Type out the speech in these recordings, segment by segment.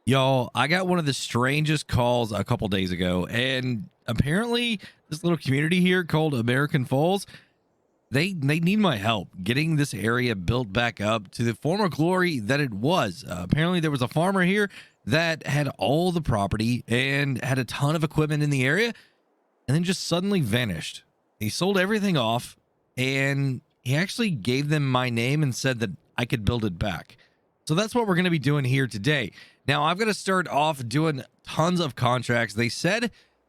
Y'all, I got one of the strangest calls a couple days ago, and apparently this little community here called American Falls, they need my help getting this area built back up to the former glory that it was. Apparently there was a farmer here that had all the property and had a ton of equipment in the area, and then just suddenly vanished. He sold everything off, and he actually gave them my name and said that I could build it back. So that's what we're going to be doing here today. Now, I've got to start off doing tons of contracts. They said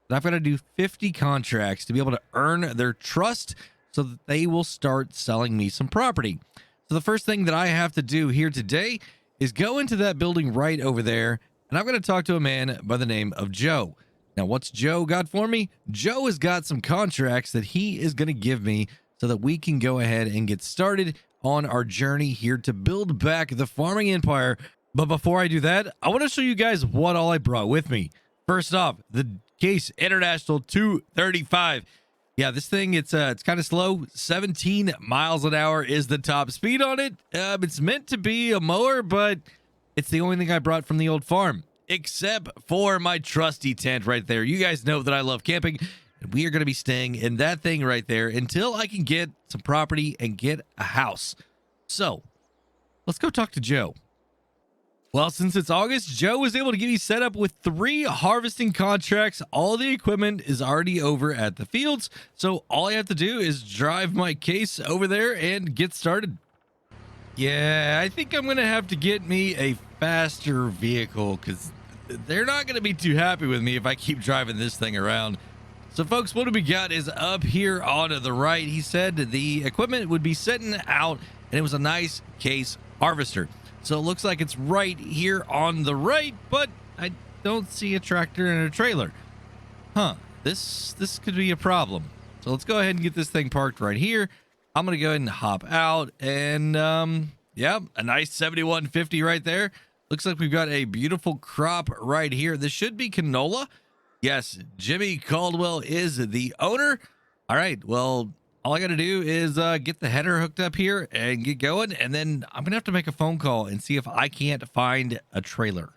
that I've got to do 50 contracts to be able to earn their trust so that they will start selling me some property. So the first thing that I have to do here today is go into that building right over there, and I'm going to talk to a man by the name of Joe. Now, what's Joe got for me? Joe has got some contracts that he is going to give me so that we can go ahead and get started on our journey here to build back the farming empire. But before I do that, I want to show you guys what all I brought with me. First off, the Case International 235. Yeah, this thing, it's kind of slow. 17 miles an hour is the top speed on it. It's meant to be a mower, but it's the only thing I brought from the old farm, except for my trusty tent right there. You guys know that I love camping, and we are going to be staying in that thing right there until I can get some property and get a house. So let's go talk to Joe. Well, since it's August, Joe was able to get me set up with 3 harvesting contracts. All the equipment is already over at the fields, so all I have to do is drive my case over there and get started. Yeah, I think I'm going to have to get me a faster vehicle because they're not going to be too happy with me if I keep driving this thing around. So, folks, what we got is up here on the right. He said the equipment would be sitting out, and it was a nice case harvester. So it looks like it's right here on the right, but I don't see a tractor and a trailer. Huh, this could be a problem. So let's go ahead and get this thing parked right here. I'm going to go ahead and hop out, and yeah, a nice 7150 right there. Looks like we've got a beautiful crop right here. This should be canola. Yes, Jimmy Caldwell is the owner. All right, well, all I got to do is get the header hooked up here and get going, and then I'm going to have to make a phone call and see if I can't find a trailer.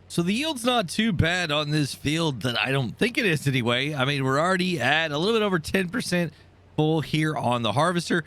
So the yield's not too bad on this field that I don't think it is anyway. I mean, we're already at a little bit over 10% full here on the harvester.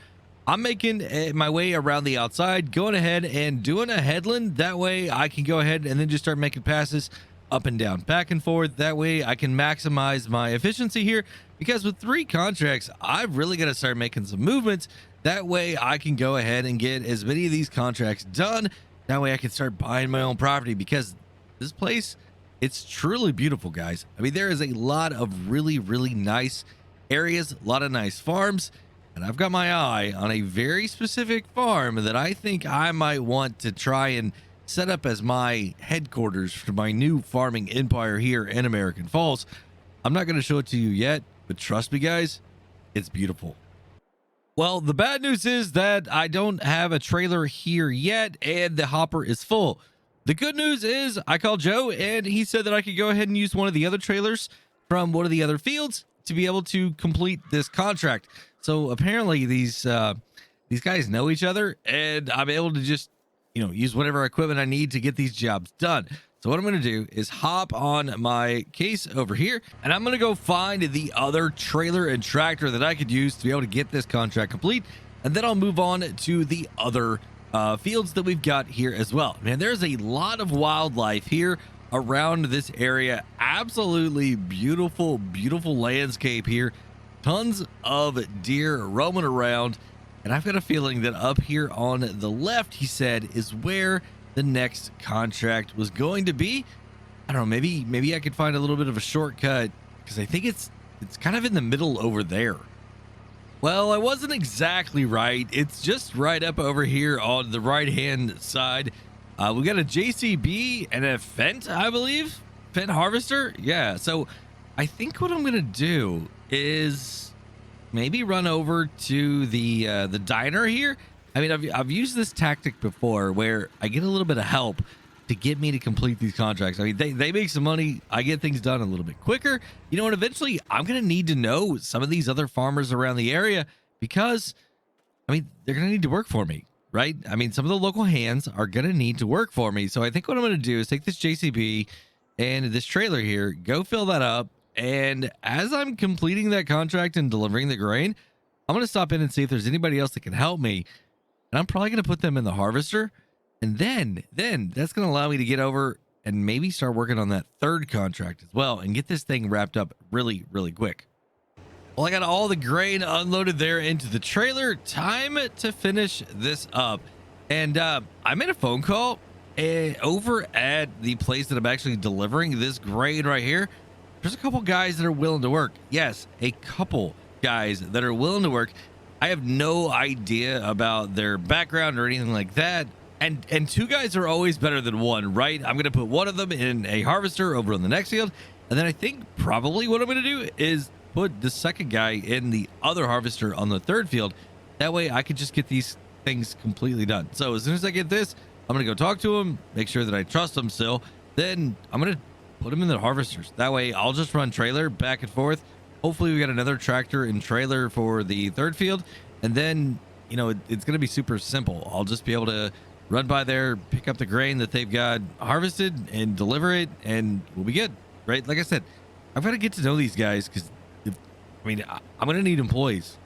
I'm making my way around the outside, going ahead and doing a headland. That way I can go ahead and then just start making passes up and down, back and forth. That way I can maximize my efficiency here, because with 3 contracts, I've really got to start making some movements. That way I can go ahead and get as many of these contracts done. That way I can start buying my own property, because this place, it's truly beautiful, guys. I mean, there is a lot of really, really nice areas, a lot of nice farms, and I've got my eye on a very specific farm that I think I might want to try and set up as my headquarters for my new farming empire here in American Falls. I'm not going to show it to you yet, but trust me, guys, it's beautiful. Well, the bad news is that I don't have a trailer here yet, and the hopper is full. The good news is I called Joe, and he said that I could go ahead and use one of the other trailers from one of the other fields to be able to complete this contract. So apparently these guys know each other, and I'm able to just, use whatever equipment I need to get these jobs done. So what I'm going to do is hop on my case over here, and I'm going to go find the other trailer and tractor that I could use to be able to get this contract complete. And then I'll move on to the other fields that we've got here as well. Man, there's a lot of wildlife here around this area. Absolutely beautiful, beautiful landscape here. Tons of deer roaming around. And I've got a feeling that up here on the left, he said, is where the next contract was going to be. I don't know, maybe I could find a little bit of a shortcut, because I think it's kind of in the middle over there. Well, I wasn't exactly right. It's just right up over here on the right hand side. We got a JCB and a Fent, I believe. Fent harvester. Yeah, so I think what I'm gonna do is maybe run over to the diner here. I mean, I've used this tactic before where I get a little bit of help to get me to complete these contracts. I mean, they make some money. I get things done a little bit quicker, and eventually I'm going to need to know some of these other farmers around the area, because I mean, they're going to need to work for me. right? I mean, some of the local hands are going to need to work for me. So I think what I'm going to do is take this JCB and this trailer here, go fill that up. And as I'm completing that contract and delivering the grain, I'm going to stop in and see if there's anybody else that can help me. And I'm probably going to put them in the harvester. And then that's going to allow me to get over and maybe start working on that third contract as well and get this thing wrapped up really, really quick. Well, I got all the grain unloaded there into the trailer. Time to finish this up. And I made a phone call over at the place that I'm actually delivering this grain right here. There's a couple guys that are willing to work. Yes, a couple guys that are willing to work. I have no idea about their background or anything like that. And two guys are always better than one, right? I'm going to put one of them in a harvester over on the next field. And then I think probably what I'm going to do is put the second guy in the other harvester on the third field. That way I could just get these things completely done. So as soon as I get this, I'm going to go talk to him, make sure that I trust him still. Then I'm going to put him in the harvesters. That way I'll just run trailer back and forth. Hopefully we got another tractor and trailer for the third field. And then, you know, it's going to be super simple. I'll just be able to run by there, pick up the grain that they've got harvested and deliver it, and we'll be good, right? Like I said, I've got to get to know these guys because, I'm going to need employees.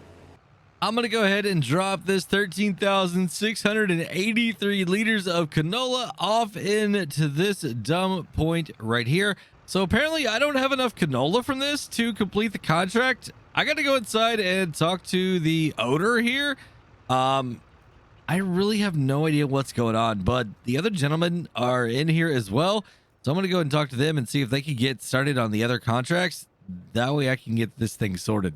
I'm going to go ahead and drop this 13,683 liters of canola off into this dump point right here. So apparently I don't have enough canola from this to complete the contract. I got to go inside and talk to the owner here. I really have no idea what's going on, but the other gentlemen are in here as well. So I'm going to go and talk to them and see if they can get started on the other contracts. That way I can get this thing sorted.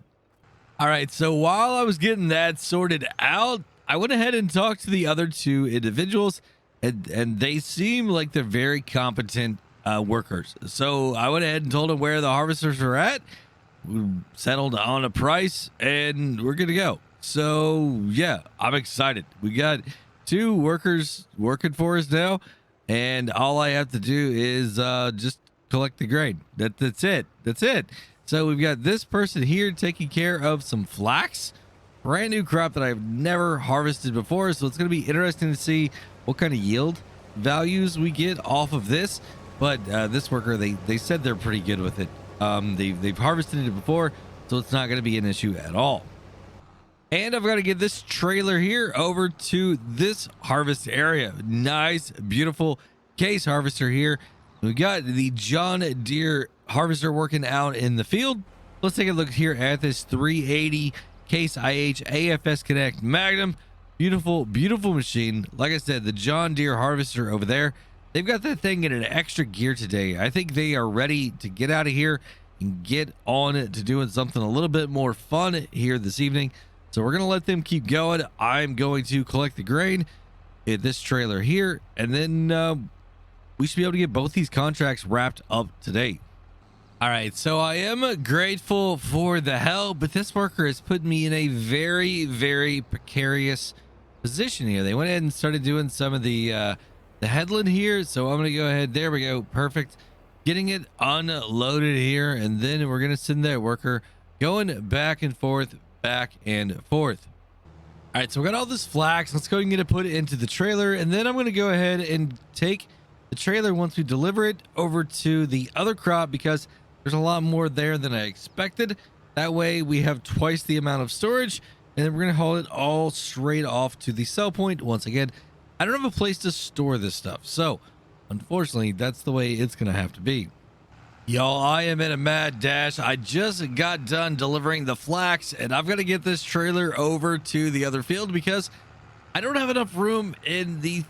All right. So while I was getting that sorted out, I went ahead and talked to the other two individuals, and they seem like they're very competent workers. So I went ahead and told them where the harvesters are at. We settled on a price and we're good to go. So yeah, I'm excited. We got two workers working for us now, and all I have to do is just collect the grain. That's it. So we've got this person here taking care of some flax, brand new crop that I've never harvested before. So it's going to be interesting to see what kind of yield values we get off of this. But this worker, they said they're pretty good with it. They've harvested it before, so it's not going to be an issue at all. And I've got to get this trailer here over to this harvest area. Nice, beautiful case harvester here. We got the John Deere harvester working out in the field. Let's take a look here at this 380 Case IH AFS Connect Magnum. Beautiful, beautiful machine. Like I said, the John Deere harvester over there. They've got that thing in an extra gear today. I think they are ready to get out of here and get on to doing something a little bit more fun here this evening. So we're going to let them keep going. I'm going to collect the grain in this trailer here, and then we should be able to get both these contracts wrapped up today. All right, so I am grateful for the help, but this worker has put me in a very, very precarious position here. They went ahead and started doing some of the headland here, so I'm going to go ahead. There we go. Perfect. Getting it unloaded here, and then we're going to send that worker going back and forth. All right, so we got all this flax. Let's go and get it put into the trailer, and then I'm going to go ahead and take the trailer once we deliver it over to the other crop, because there's a lot more there than I expected. That way we have twice the amount of storage, and then we're going to haul it all straight off to the sell point. Once again, I don't have a place to store this stuff, so unfortunately that's the way it's going to have to be. Y'all, I am in a mad dash. I just got done delivering the flax, and I've got to get this trailer over to the other field because I don't have enough room in the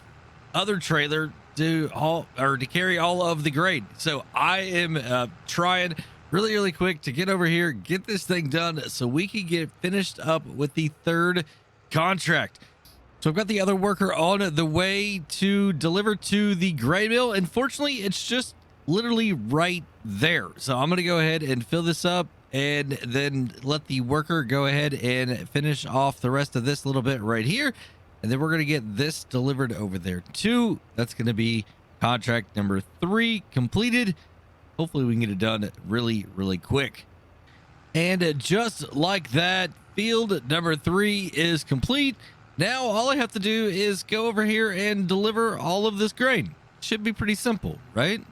other trailer to haul or to carry all of the grain. So I am trying really, really quick to get over here, get this thing done so we can get finished up with the third contract. So I've got the other worker on the way to deliver to the grain mill. Unfortunately, it's just literally right there. So I'm going to go ahead and fill this up and then let the worker go ahead and finish off the rest of this little bit right here. And then we're going to get this delivered over there too. That's going to be contract number 3 completed. Hopefully we can get it done really, really quick. And just like that, field number 3 is complete. Now all I have to do is go over here and deliver all of this grain. Should be pretty simple, right?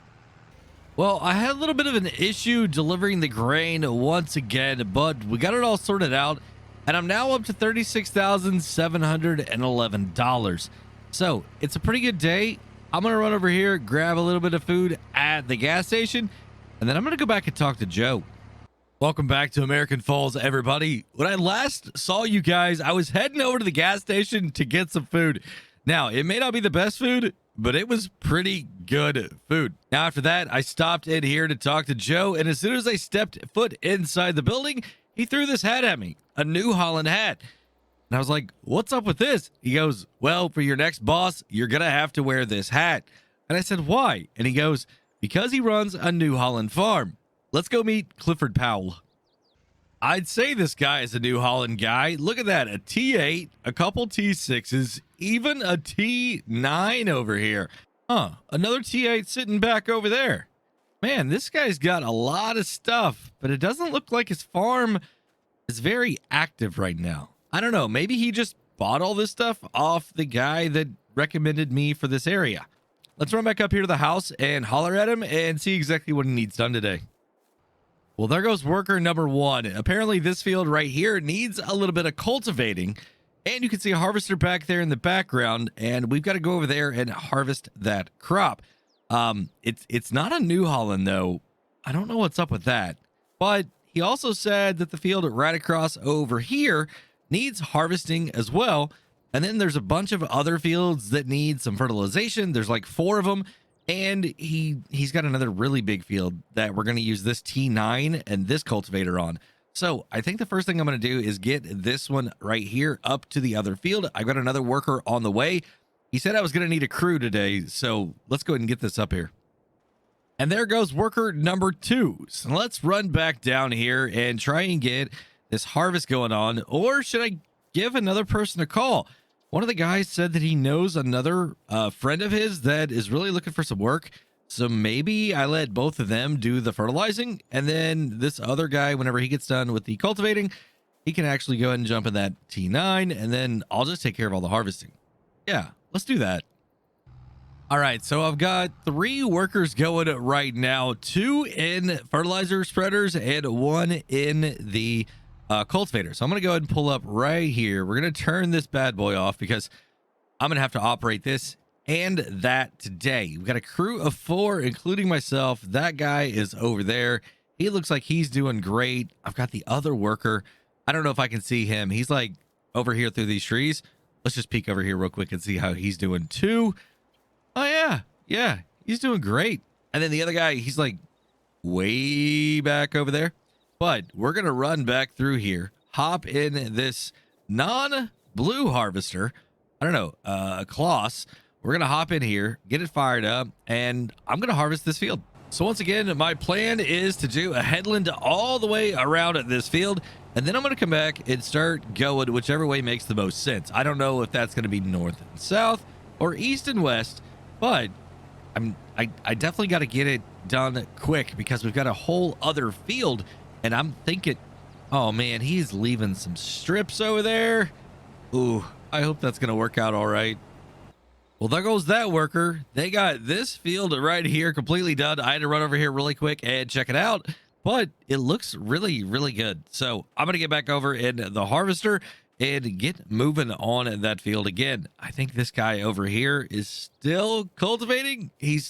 Well, I had a little bit of an issue delivering the grain once again, but we got it all sorted out, and I'm now up to $36,711. So it's a pretty good day. I'm going to run over here, grab a little bit of food at the gas station, and then I'm going to go back and talk to Joe. Welcome back to American Falls, everybody. When I last saw you guys, I was heading over to the gas station to get some food. Now, it may not be the best food, but it was pretty good food. Now, after that, I stopped in here to talk to Joe, and as soon as I stepped foot inside the building, he threw this hat at me, a New Holland hat. And I was like, what's up with this? He goes, well, for your next boss, you're going to have to wear this hat. And I said, why? And he goes, because he runs a New Holland farm. Let's go meet Clifford Powell. I'd say this guy is a New Holland guy. Look at that, a T8, a couple T6s, even a T9 over here. Another T8 sitting back over there. Man, this guy's got a lot of stuff, but it doesn't look like his farm is very active right now. I don't know, maybe he just bought all this stuff off the guy that recommended me for this area. Let's run back up here to the house and holler at him and see exactly what he needs done today. Well, there goes worker number one. Apparently this field right here needs a little bit of cultivating, and you can see a harvester back there in the background, and we've got to go over there and harvest that crop. It's not a New Holland though. I don't know what's up with that, but he also said that the field right across over here needs harvesting as well. And then there's a bunch of other fields that need some fertilization. There's like 4 of them. And he's got another really big field that we're going to use this T9 and this cultivator on. So I think the first thing I'm going to do is get this one right here up to the other field. I've got another worker on the way. He said I was going to need a crew today. So let's go ahead and get this up here. And there goes worker number 2. So let's run back down here and try and get this harvest going on. Or should I give another person a call? One of the guys said that he knows another friend of his that is really looking for some work. So maybe I let both of them do the fertilizing. And then this other guy, whenever he gets done with the cultivating, he can actually go ahead and jump in that T9. And then I'll just take care of all the harvesting. Yeah, let's do that. All right, so I've got 3 workers going right now. 2 in fertilizer spreaders and 1 in the cultivator. So I'm going to go ahead and pull up right here. We're going to turn this bad boy off because I'm going to have to operate this and that today. We've got a crew of 4, including myself. That guy is over there. He looks like he's doing great. I've got the other worker. I don't know if I can see him. He's like over here through these trees. Let's just peek over here real quick and see how he's doing too. Oh yeah, he's doing great. And then the other guy, he's like way back over there. But we're going to run back through here, hop in this non-blue harvester. I don't know, a Kloss. We're going to hop in here, get it fired up, and I'm going to harvest this field. So once again, my plan is to do a headland all the way around this field, and then I'm going to come back and start going whichever way makes the most sense. I don't know if that's going to be north and south or east and west, but I definitely got to get it done quick because we've got a whole other field. And I'm thinking, oh man, he's leaving some strips over there. Ooh, I hope that's going to work out all right. Well, there goes that worker. They got this field right here completely done. I had to run over here really quick and check it out, but it looks really, really good. So I'm going to get back over in the harvester and get moving on that field again. I think this guy over here is still cultivating. He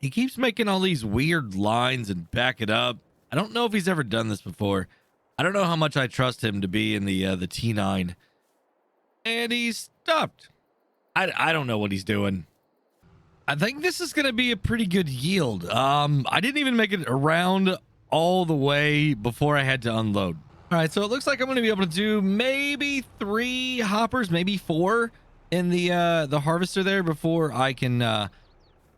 keeps making all these weird lines and back it up. I don't know if he's ever done this before. I don't know how much I trust him to be in the T9. And he's stopped. I don't know what he's doing. I think this is going to be a pretty good yield. I didn't even make it around all the way before I had to unload. All right, so it looks like I'm going to be able to do maybe 3 hoppers, maybe 4 in the harvester there before I can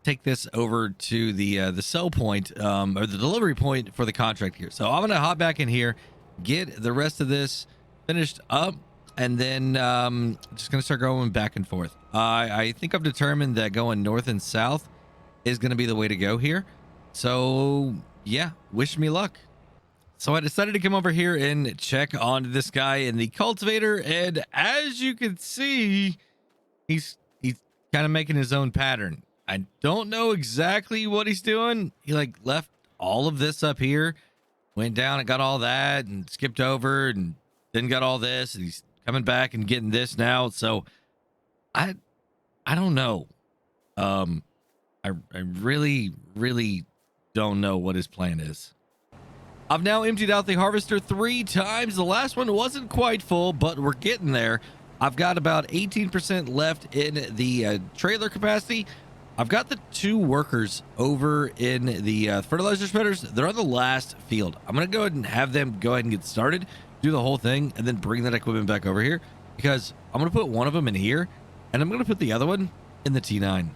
take this over to the sell point or the delivery point for the contract here. So I'm gonna hop back in here, get the rest of this finished up, and then just gonna start going back and forth. I think I've determined that going north and south is gonna be the way to go here. So yeah, wish me luck. So I decided to come over here and check on this guy in the cultivator, and as you can see, he's kind of making his own pattern. I don't know exactly what he's doing. He like left all of this up here, went down and got all that, and skipped over, and then got all this, and he's coming back and getting this now. So I I don't know. Um, I really don't know what his plan is. I've now emptied out the harvester 3 times. The last one wasn't quite full, but we're getting there. I've got about 18% left in the trailer capacity. I've got the 2 workers over in the fertilizer spreaders. They're on the last field. I'm going to go ahead and have them go ahead and get started, do the whole thing, and then bring that equipment back over here, because I'm going to put one of them in here, and I'm going to put the other one in the T9.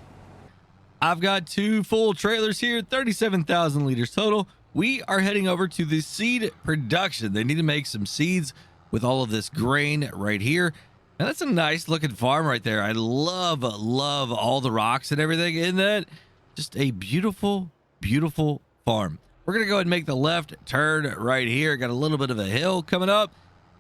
I've got 2 full trailers here, 37,000 liters total. We are heading over to the seed production. They need to make some seeds with all of this grain right here. And that's a nice looking farm right there. I love all the rocks and everything in that. Just a beautiful farm. We're going to go ahead and make the left turn right here. Got a little bit of a hill coming up.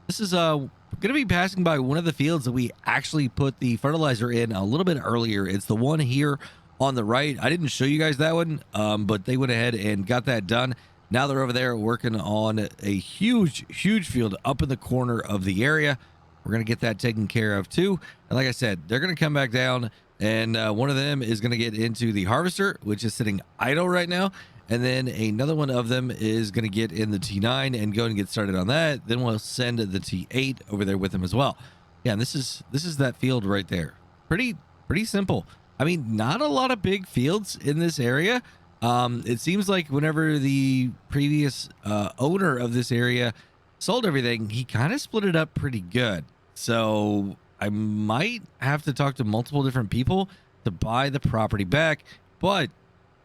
This is going to be passing by one of the fields that we actually put the fertilizer in a little bit earlier. It's the one here on the right. I didn't show you guys that one, but they went ahead and got that done. Now they're over there working on a huge field up in the corner of the area. We're going to get that taken care of too. And like I said, they're going to come back down, and one of them is going to get into the harvester, which is sitting idle right now. And then another one of them is going to get in the T9 and go and get started on that. Then we'll send the T8 over there with them as well. Yeah, and this is that field right there. Pretty simple. I mean, not a lot of big fields in this area. It seems like whenever the previous owner of this area sold everything, he kind of split it up pretty good. So I might have to talk to multiple different people to buy the property back, but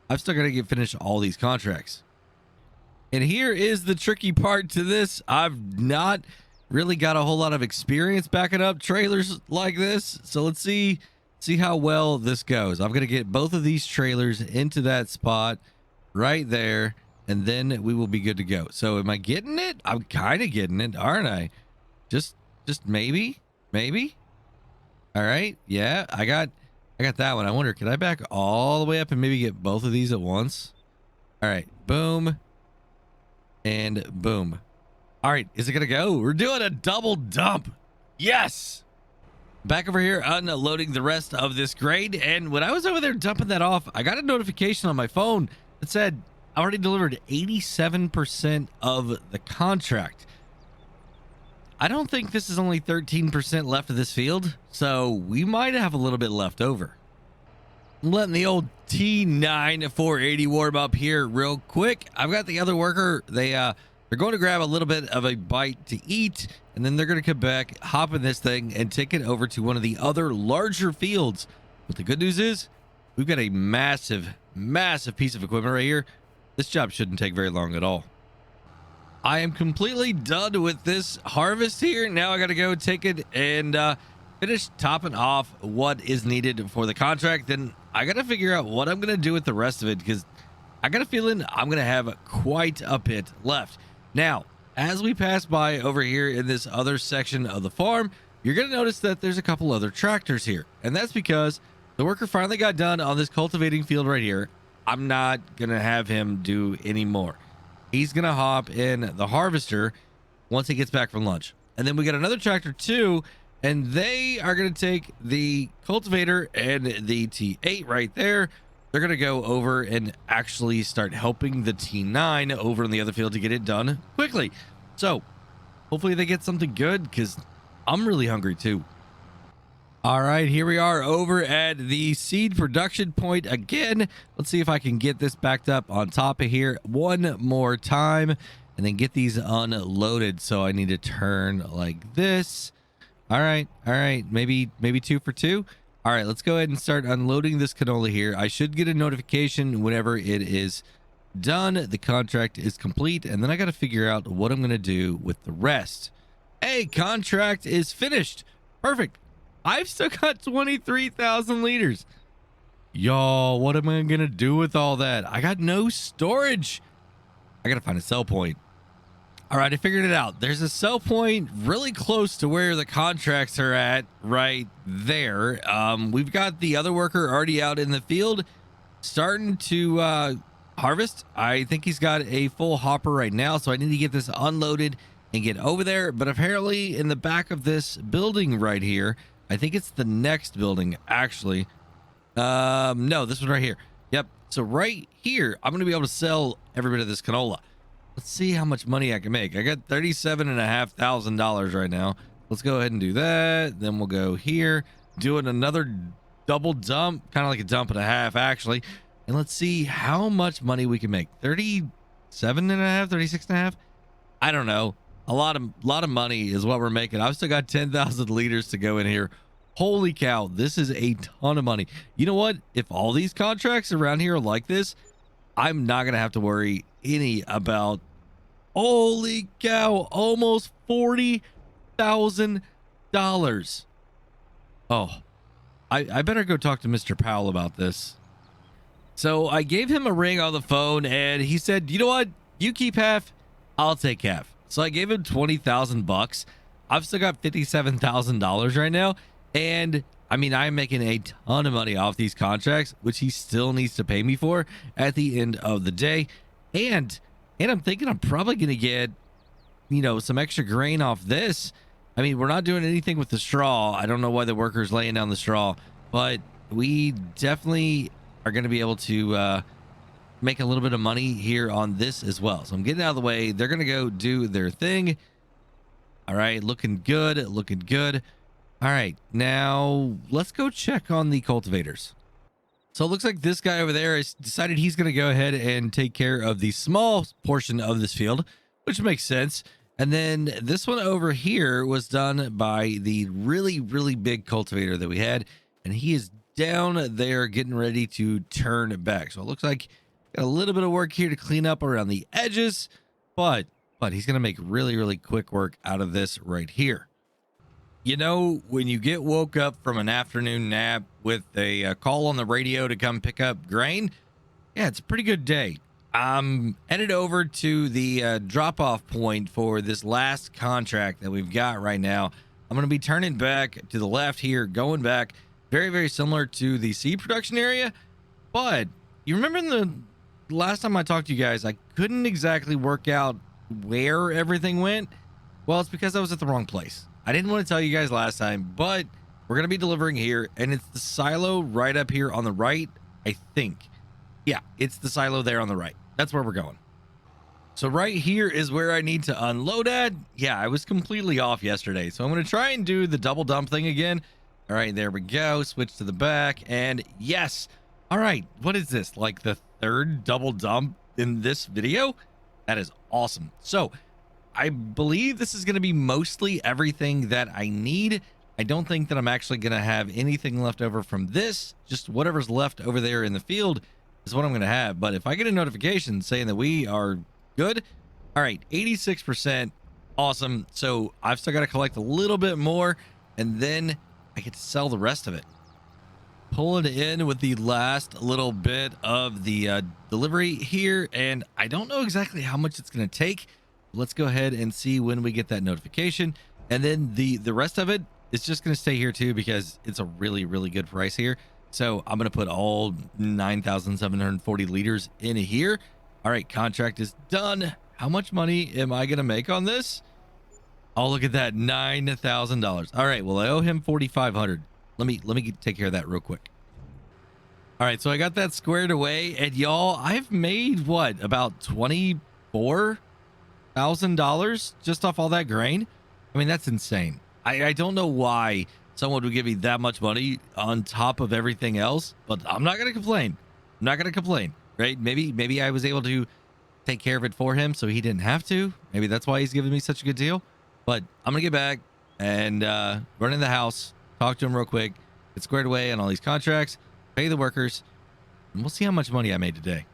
I've still got to finish all these contracts. And here is the tricky part to this. I've not really got a whole lot of experience backing up trailers like this. So let's see how well this goes. I'm going to get both of these trailers into that spot right there, and then we will be good to go. So am I getting it? I'm kind of getting it, aren't I? Just maybe. All right. Yeah, I got that one. I wonder, can I back all the way up and maybe get both of these at once? All right. Boom. And boom. All right. Is it going to go? We're doing a double dump. Yes. Back over here unloading the rest of this grain, and when I was over there dumping that off, I got a notification on my phone that said I already delivered 87% of the contract. I don't think this is only 13% left of this field, so we might have a little bit left over. I'm letting the old T9 480 warm up here real quick. I've got the other worker. They're going to grab a little bit of a bite to eat, and then they're going to come back, hop in this thing, and take it over to one of the other larger fields. But the good news is we've got a massive piece of equipment right here. This job shouldn't take very long at all. I am completely done with this harvest here. Now I got to go take it and finish topping off what is needed for the contract. Then I got to figure out what I'm going to do with the rest of it, because I got a feeling I'm going to have quite a bit left. Now, as we pass by over here in this other section of the farm, you're going to notice that there's a couple other tractors here. And that's because the worker finally got done on this cultivating field right here. I'm not going to have him do any more. He's going to hop in the harvester once he gets back from lunch. And then we got another tractor too, and they are going to take the cultivator and the T8 right there. They're going to go over and actually start helping the T9 over in the other field to get it done quickly. So hopefully they get something good, because I'm really hungry too. All right, here we are over at the seed production point again. Let's see if I can get this backed up on top of here one more time and then get these unloaded. So I need to turn like this. All right. Maybe 2 for 2. All right, let's go ahead and start unloading this canola here. I should get a notification whenever it is done. The contract is complete, and then I got to figure out what I'm going to do with the rest. Hey, contract is finished. Perfect. I've still got 23,000 liters. Y'all, what am I going to do with all that? I got no storage. I got to find a sell point. All right, I figured it out. There's a sell point really close to where the contracts are at right there. We've got the other worker already out in the field starting to harvest. I think he's got a full hopper right now, so I need to get this unloaded and get over there. But apparently in the back of this building right here, I think it's the next building actually. No, this one right here. Yep. So right here, I'm going to be able to sell every bit of this canola. Let's see how much money I can make. I got $37,500 right now. Let's go ahead and do that. Then we'll go here, doing another double dump, kind of like a dump and a half actually. And let's see how much money we can make. 37 and a half, 36 and a half. I don't know. A lot of money is what we're making. I've still got 10,000 liters to go in here. Holy cow. This is a ton of money. You know what? If all these contracts around here are like this, I'm not going to have to worry any about, holy cow, almost $40,000. Oh, I better go talk to Mr. Powell about this. So I gave him a ring on the phone and he said, you know what? You keep half, I'll take half. So I gave him 20,000 bucks. I've still got $57,000 right now. And I mean, I'm making a ton of money off these contracts, which he still needs to pay me for at the end of the day. And I'm thinking I'm probably going to get, you know, some extra grain off this. I mean, we're not doing anything with the straw. I don't know why the worker's laying down the straw, but we definitely are going to be able to make a little bit of money here on this as well. So I'm getting out of the way. They're going to go do their thing. All right. Looking good. Looking good. All right, now let's go check on the cultivators. So it looks like this guy over there has decided he's going to go ahead and take care of the small portion of this field, which makes sense. And then this one over here was done by the really, really big cultivator that we had. And he is down there getting ready to turn back. So it looks like got a little bit of work here to clean up around the edges, but he's going to make really, really quick work out of this right here. You know, when you get woke up from an afternoon nap with a call on the radio to come pick up grain, yeah, it's a pretty good day. I'm headed over to the drop-off point for this last contract that we've got right now. I'm going to be turning back to the left here, going back, very, very similar to the seed production area. But you remember the last time I talked to you guys, I couldn't exactly work out where everything went. Well, it's because I was at the wrong place. I didn't want to tell you guys last time, but we're going to be delivering here, and it's the silo right up here on the right, I think. Yeah, it's the silo there on the right. That's where we're going. So right here is where I need to unload at. Yeah, I was completely off yesterday, so I'm going to try and do the double dump thing again. All right, there we go. Switch to the back, and yes. All right, what is this? Like the third double dump in this video? That is awesome. So I believe this is going to be mostly everything that I need. I don't think that I'm actually going to have anything left over from this. Just whatever's left over there in the field is what I'm going to have. But if I get a notification saying that we are good, all right, 86%, awesome. So I've still got to collect a little bit more, and then I get to sell the rest of it. Pulling in with the last little bit of the delivery here, and I don't know exactly how much it's going to take. Let's go ahead and see when we get that notification, and then the rest of it is just going to stay here too, because it's a really, really good price here. So I'm going to put all 9,740 liters in here. All right, contract is done. How much money am I going to make on this? Oh, look at that, $9,000. All right, well, I owe him 4,500. Let me take care of that real quick. All right, so I got that squared away, and y'all, I've made what, about $24,000 just off all that grain. I mean, that's insane. I don't know why someone would give me that much money on top of everything else, but I'm not gonna complain. I'm not gonna complain, right? Maybe I was able to take care of it for him so he didn't have to. Maybe that's why he's giving me such a good deal. But I'm gonna get back and run in the house, talk to him real quick, get squared away on all these contracts, pay the workers, and we'll see how much money I made today.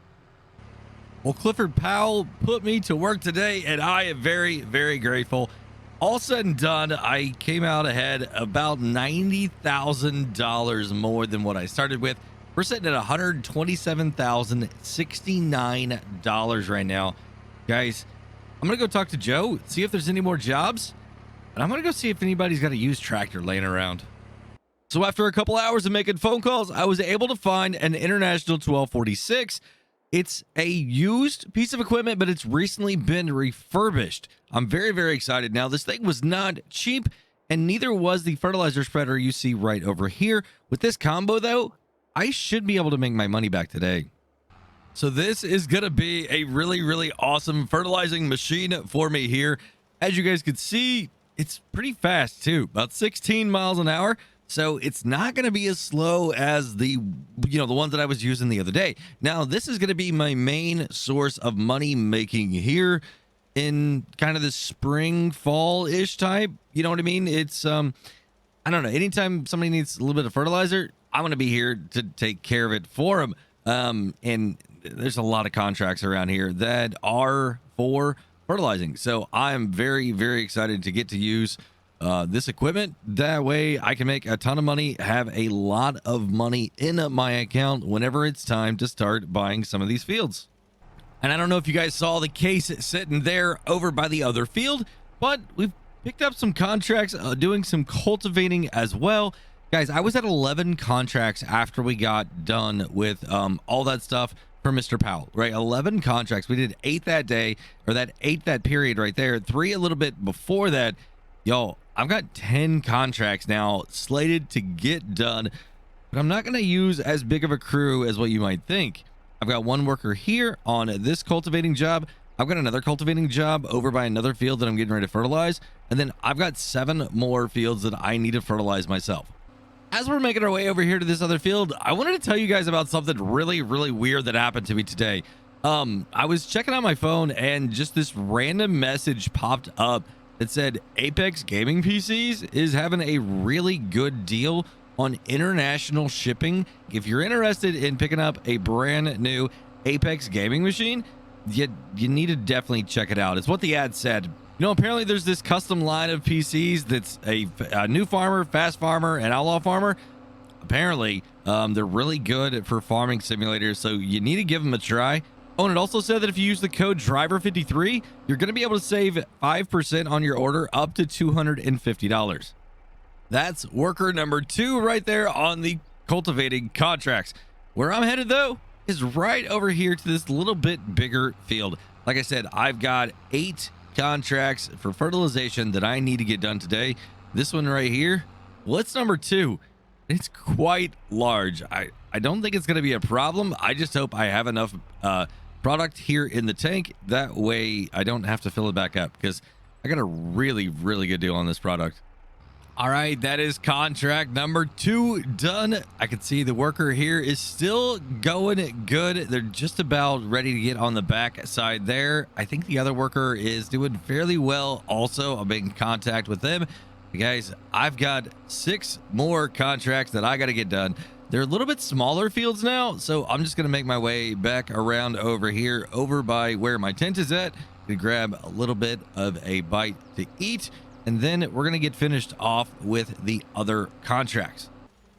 Well, Clifford Powell put me to work today, and I am very, very grateful. All said and done, I came out ahead about $90,000 more than what I started with. We're sitting at $127,069 right now. Guys, I'm gonna go talk to Joe, see if there's any more jobs, and I'm gonna go see if anybody's got a used tractor laying around. So after a couple hours of making phone calls, I was able to find an International 1246. It's a used piece of equipment, but it's recently been refurbished. I'm very, very excited. Now, this thing was not cheap, and neither was the fertilizer spreader you see right over here. With this combo, though, I should be able to make my money back today. So this is going to be a really, really awesome fertilizing machine for me here. As you guys can see, it's pretty fast, too, about 16 miles an hour. So it's not going to be as slow as the ones that I was using the other day. Now, this is going to be my main source of money making here in kind of the spring, fall-ish type. You know what I mean? It's, I don't know. Anytime somebody needs a little bit of fertilizer, I'm going to be here to take care of it for them. And there's a lot of contracts around here that are for fertilizing. So I'm very, very excited to get to use this equipment. That way I can make a ton of money, have a lot of money in my account whenever it's time to start buying some of these fields. And I don't know if you guys saw the case sitting there over by the other field, but we've picked up some contracts doing some cultivating as well. Guys, I was at 11 contracts after we got done with all that stuff for Mr. Powell, right? 11 contracts. We did 8 that day, or that period right there. 3 a little bit before that. Yo, I've got 10 contracts now slated to get done, but I'm not going to use as big of a crew as what you might think. I've got one worker here on this cultivating job. I've got another cultivating job over by another field that I'm getting ready to fertilize. And then I've got 7 more fields that I need to fertilize myself. As we're making our way over here to this other field, I wanted to tell you guys about something really, really weird that happened to me today. I was checking on my phone and just this random message popped up that said Apex Gaming PCs is having a really good deal on international shipping. If you're interested in picking up a brand new Apex Gaming machine, you need to definitely check it out. It's what the ad said. Apparently there's this custom line of PCs that's a new farmer, fast farmer, and outlaw farmer. Apparently, they're really good for farming simulators, so you need to give them a try. Oh, and it also said that if you use the code driver53, you're going to be able to save 5% on your order up to $250. That's worker number 2 right there on the cultivating contracts. Where I'm headed, though, is right over here to this little bit bigger field. Like I said, I've got 8 contracts for fertilization that I need to get done today. This one right here, well, it's number 2. It's quite large. I don't think it's going to be a problem. I just hope I have enough product here in the tank. That way I don't have to fill it back up because I got a really, really good deal on this product. All right, that is contract number 2 done. I can see the worker here is still going good. They're just about ready to get on the back side there. I think the other worker is doing fairly well also. I'm in contact with them. Guys, I've got 6 more contracts that I got to get done. They're a little bit smaller fields now, so I'm just going to make my way back around over here, over by where my tent is at, to grab a little bit of a bite to eat, and then we're going to get finished off with the other contracts.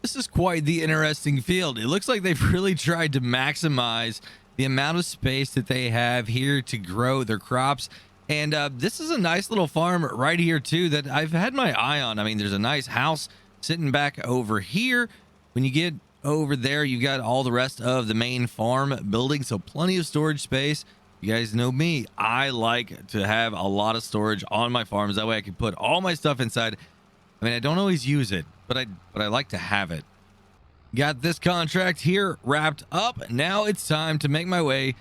This is quite the interesting field. It looks like they've really tried to maximize the amount of space that they have here to grow their crops. And this is a nice little farm right here, too, that I've had my eye on. I mean, there's a nice house sitting back over here. When you get over there, you got all the rest of the main farm building, so plenty of storage space. You guys know me. I like to have a lot of storage on my farms. That way I can put all my stuff inside. I mean, I don't always use it, but I like to have it. Got this contract here wrapped up. Now it's time to make my way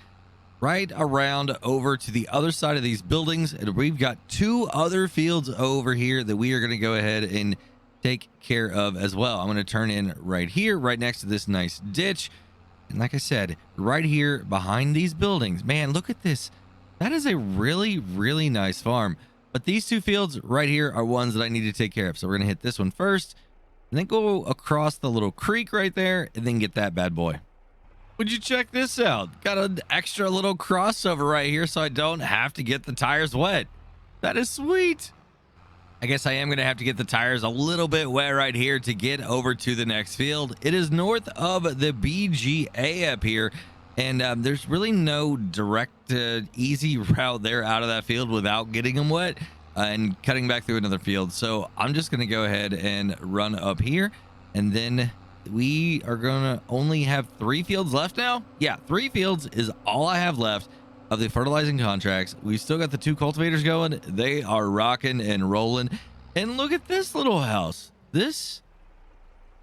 right around over to the other side of these buildings, and we've got 2 other fields over here that we are going to go ahead and take care of as well. I'm going to turn in right here, right next to this nice ditch. And like I said, right here behind these buildings, man, look at this. That is a really, really nice farm. But these 2 fields right here are ones that I need to take care of. So we're going to hit this one first, and then go across the little creek right there, and then get that bad boy. Would you check this out? Got an extra little crossover right here so I don't have to get the tires wet. That is sweet. I guess I am going to have to get the tires a little bit wet right here to get over to the next field. It is north of the BGA up here. And there's really no direct, easy route there out of that field without getting them wet and cutting back through another field. So I'm just going to go ahead and run up here. And then we are going to only have 3 fields left now. Yeah, 3 fields is all I have left of the fertilizing contracts. We've still got the 2 cultivators going. They are rocking and rolling. And look at this little house. This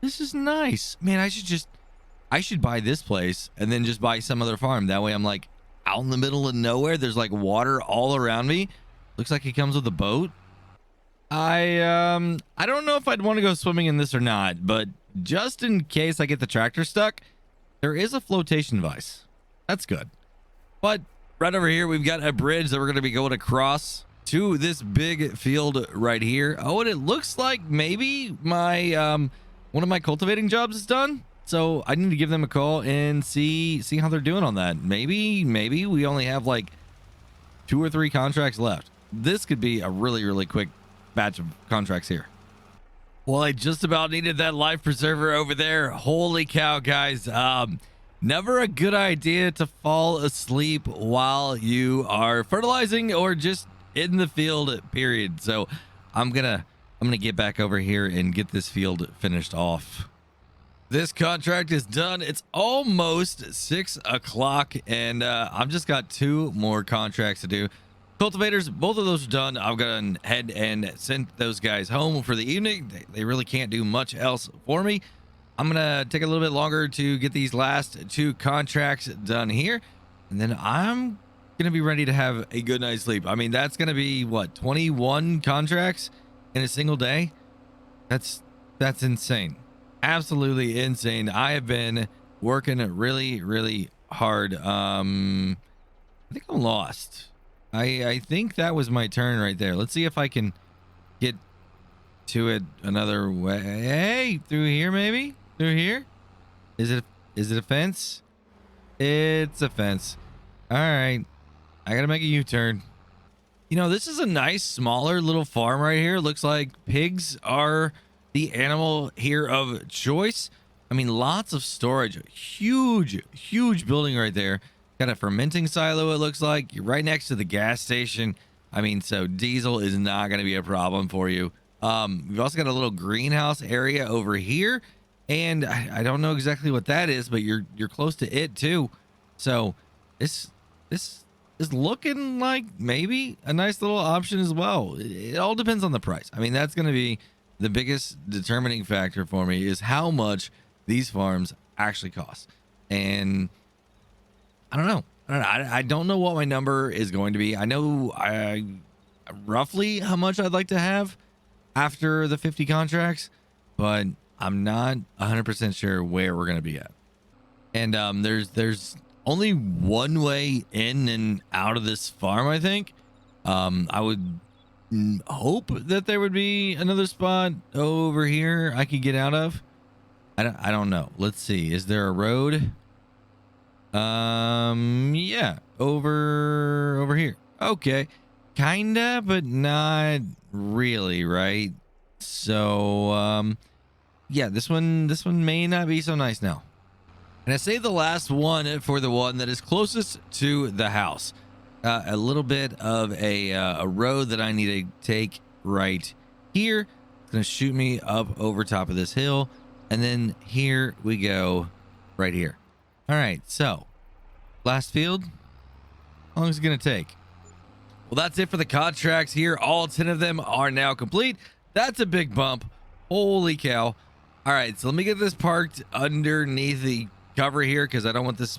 is nice. Man, I should buy this place and then just buy some other farm. That way I'm like out in the middle of nowhere. There's like water all around me. Looks like it comes with a boat. I don't know if I'd want to go swimming in this or not, but just in case I get the tractor stuck, there is a flotation device. That's good. But right over here, we've got a bridge that we're going to be going across to this big field right here. Oh, and it looks like maybe my one of my cultivating jobs is done. So I need to give them a call and see how they're doing on that. Maybe we only have like 2 or 3 contracts left. This could be a really quick batch of contracts here. Well, I just about needed that life preserver over there. Holy cow, guys. Never a good idea to fall asleep while you are fertilizing or just in the field, period. So I'm gonna get back over here and get this field finished off. This contract is done. It's almost 6 o'clock, and I've just got 2 more contracts to do. Cultivators, both of those are done. I've gone ahead and sent those guys home for the evening. They really can't do much else for me. I'm gonna take a little bit longer to get these last 2 contracts done here, and then I'm gonna be ready to have a good night's sleep. I mean, that's gonna be what, 21 contracts in a single day? That's insane. Absolutely insane. I have been working really hard. I think I'm lost. I think that was my turn right there. Let's see if I can get to it another way. Hey, through here maybe? Through here? Is it a fence? It's a fence. All right. I got to make a U-turn. You know, this is a nice smaller little farm right here. Looks like pigs are the animal here of choice. I mean, lots of storage. Huge building right there. Got a fermenting silo, it looks like. You're right next to the gas station. I mean, so diesel is not going to be a problem for you. We've also got a little greenhouse area over here, and I don't know exactly what that is, but you're close to it too. So this is looking like maybe a nice little option as well. It all depends on the price. I mean, that's going to be the biggest determining factor for me, is how much these farms actually cost. And I don't know. I don't know what my number is going to be. I know roughly how much I'd like to have after the 50 contracts, but I'm not 100% sure where we're going to be at. And there's only one way in and out of this farm, I think. I would hope that there would be another spot over here I could get out of. I don't know. Let's see. Is there a road? Yeah, over here. Okay, kinda, but not really, right? So yeah, this one may not be so nice now. And I say the last one for the one that is closest to the house. A little bit of a road that I need to take right here. It's gonna shoot me up over top of this hill, and then here we go, right here. All right, so last field. How long is it going to take? Well, that's it for the contracts here. All 10 of them are now complete. That's a big bump. Holy cow. All right, so let me get this parked underneath the cover here because I don't want this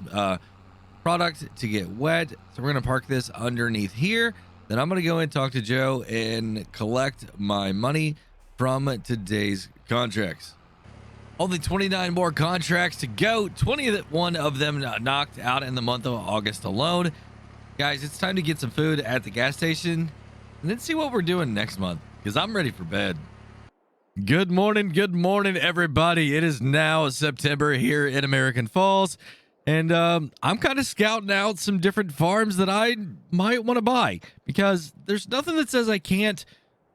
product to get wet. So we're going to park this underneath here. Then I'm going to go and talk to Joe and collect my money from today's contracts. Only 29 more contracts to go. 21 of them knocked out in the month of August alone. Guys, it's time to get some food at the gas station and then see what we're doing next month, because I'm ready for bed. Good morning, everybody. It is now September here in American Falls, and I'm kind of scouting out some different farms that I might want to buy, because there's nothing that says I can't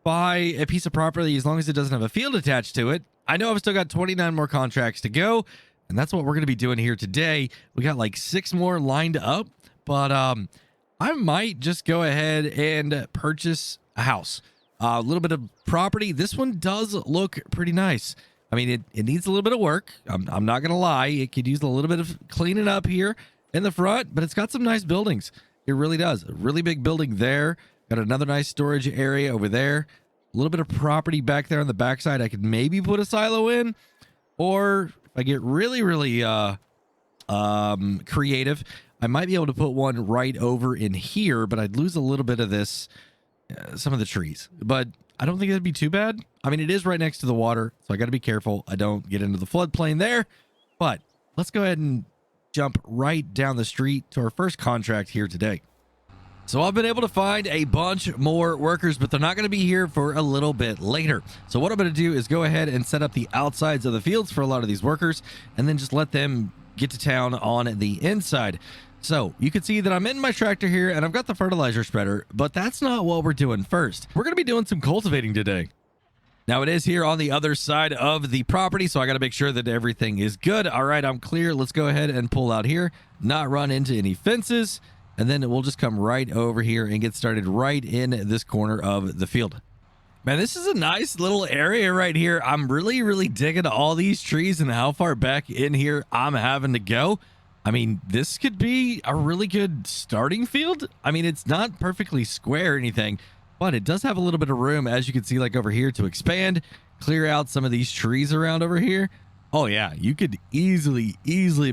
buy a piece of property as long as it doesn't have a field attached to it. I know I've still got 29 more contracts to go. And that's what we're going to be doing here today. We got like 6 more lined up, but I might just go ahead and purchase a house. A little bit of property. This one does look pretty nice. I mean, it needs a little bit of work. I'm not going to lie. It could use a little bit of cleaning up here in the front, but it's got some nice buildings. It really does. A really big building there. Got another nice storage area over there. A little bit of property back there on the backside. I could maybe put a silo in, or if I get really, really creative, I might be able to put one right over in here, but I'd lose a little bit of this, some of the trees. But I don't think that'd be too bad. I mean, it is right next to the water, so I got to be careful I don't get into the floodplain there. But let's go ahead and jump right down the street to our first contract here today. So I've been able to find a bunch more workers, but they're not going to be here for a little bit later. So what I'm going to do is go ahead and set up the outsides of the fields for a lot of these workers, and then just let them get to town on the inside. So you can see that I'm in my tractor here, and I've got the fertilizer spreader, but that's not what we're doing first. We're going to be doing some cultivating today. Now it is here on the other side of the property, so I got to make sure that everything is good. All right, I'm clear. Let's go ahead and pull out here, not run into any fences. And then we'll just come right over here and get started right in this corner of the field. Man, this is a nice little area right here. I'm really, really digging all these trees and how far back in here I'm having to go. I mean, this could be a really good starting field. I mean, it's not perfectly square or anything, but it does have a little bit of room, as you can see, like over here, to expand, clear out some of these trees around over here. Oh yeah, you could easily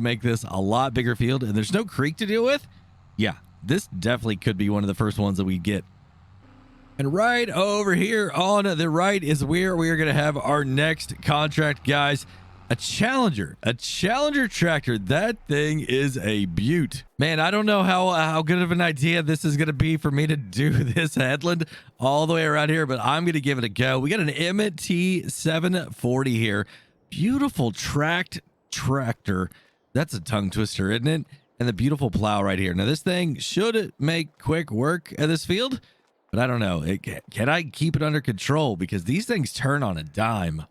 make this a lot bigger field, and there's no creek to deal with. Yeah, this definitely could be one of the first ones that we get. And right over here on the right is where we are going to have our next contract, guys. A Challenger tractor. That thing is a beaut. Man, I don't know how good of an idea this is going to be for me to do this headland all the way around here, but I'm going to give it a go. We got an MT 740 here. Beautiful tractor. That's a tongue twister, isn't it? And the beautiful plow right here. Now, this thing should make quick work of this field, but I don't know. Can I keep it under control? Because these things turn on a dime.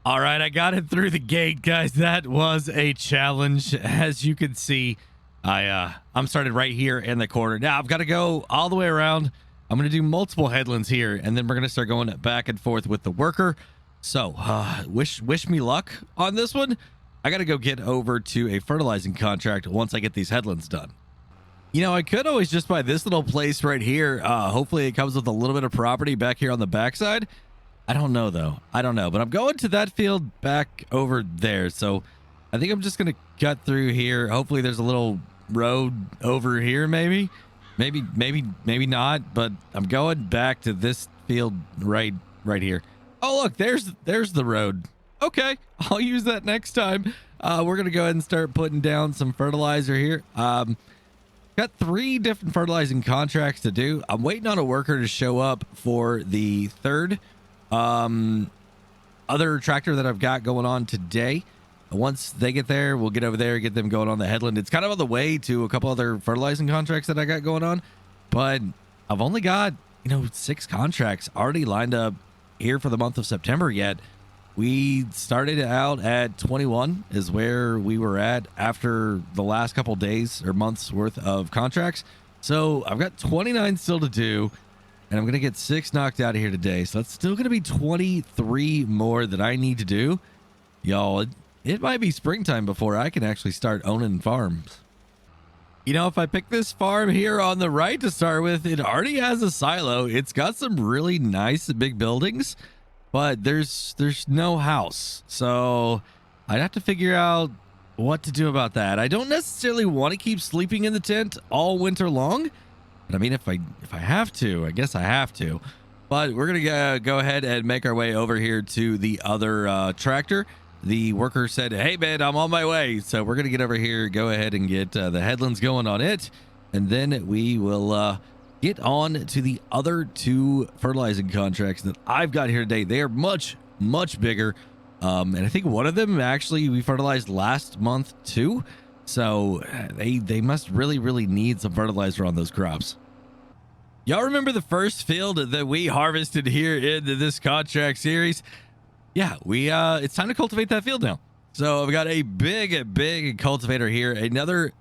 All right, I got it through the gate, guys. That was a challenge. As you can see, I'm started right here in the corner. Now, I've got to go all the way around. I'm going to do multiple headlands here, and then we're going to start going back and forth with the worker. So, wish me luck on this one. I got to go get over to a fertilizing contract once I get these headlands done. You know, I could always just buy this little place right here. Hopefully it comes with a little bit of property back here on the backside. I don't know, though. I don't know. But I'm going to that field back over there. So I think I'm just going to cut through here. Hopefully there's a little road over here, maybe. Maybe not. But I'm going back to this field right here. Oh, look, there's the road. Okay, I'll use that next time. We're going to go ahead and start putting down some fertilizer here. Got 3 different fertilizing contracts to do. I'm waiting on a worker to show up for the third other tractor that I've got going on today. Once they get there, we'll get over there, get them going on the headland. It's kind of on the way to a couple other fertilizing contracts that I got going on, but I've only got, 6 contracts already lined up here for the month of September yet. We started out at 21 is where we were at after the last couple days or months worth of contracts. So I've got 29 still to do, and I'm going to get 6 knocked out of here today. So that's still going to be 23 more that I need to do. Y'all, it might be springtime before I can actually start owning farms. If I pick this farm here on the right to start with, it already has a silo. It's got some really nice big buildings, but there's no house. So I'd have to figure out what to do about that. I don't necessarily want to keep sleeping in the tent all winter long, but I mean, if I have to, I guess I have to. But we're gonna go ahead and make our way over here to the other tractor. The worker said, "Hey man, I'm on my way." So we're gonna get over here, go ahead and get the headlands going on it, and then we will get on to the other 2 fertilizing contracts that I've got here today. They are much bigger, and I think one of them actually we fertilized last month too. So they must really need some fertilizer on those crops. Y'all remember the first field that we harvested here in this contract series? Yeah, it's time to cultivate that field now. So I've got a big cultivator here. Another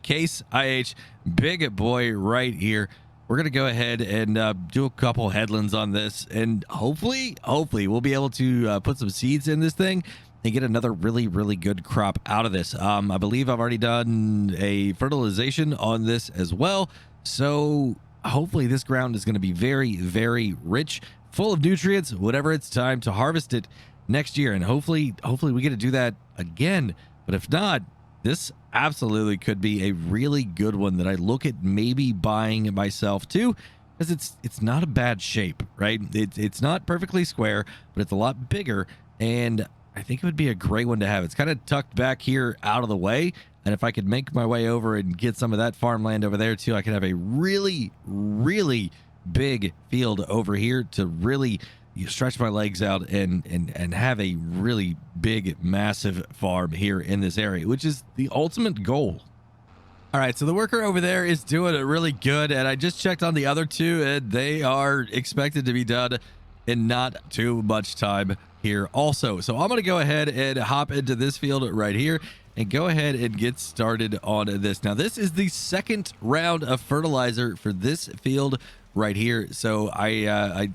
case IH big boy right here. We're going to go ahead and do a couple headlands on this. And hopefully we'll be able to put some seeds in this thing and get another really good crop out of this. I believe I've already done a fertilization on this as well. So hopefully this ground is going to be very rich, full of nutrients whenever it's time to harvest it next year. And hopefully we get to do that again. But if not, this absolutely could be a really good one that I look at maybe buying myself too, because it's not a bad shape, right? It's not perfectly square, but it's a lot bigger, and I think it would be a great one to have. It's kind of tucked back here out of the way, and if I could make my way over and get some of that farmland over there too, I could have a really big field over here to really stretch my legs out and have a really big, massive farm here in this area, which is the ultimate goal. All right, so the worker over there is doing it really good, and I just checked on the other two, and they are expected to be done in not too much time here also. So I'm going to go ahead and hop into this field right here and go ahead and get started on this. Now, this is the second round of fertilizer for this field right here. So I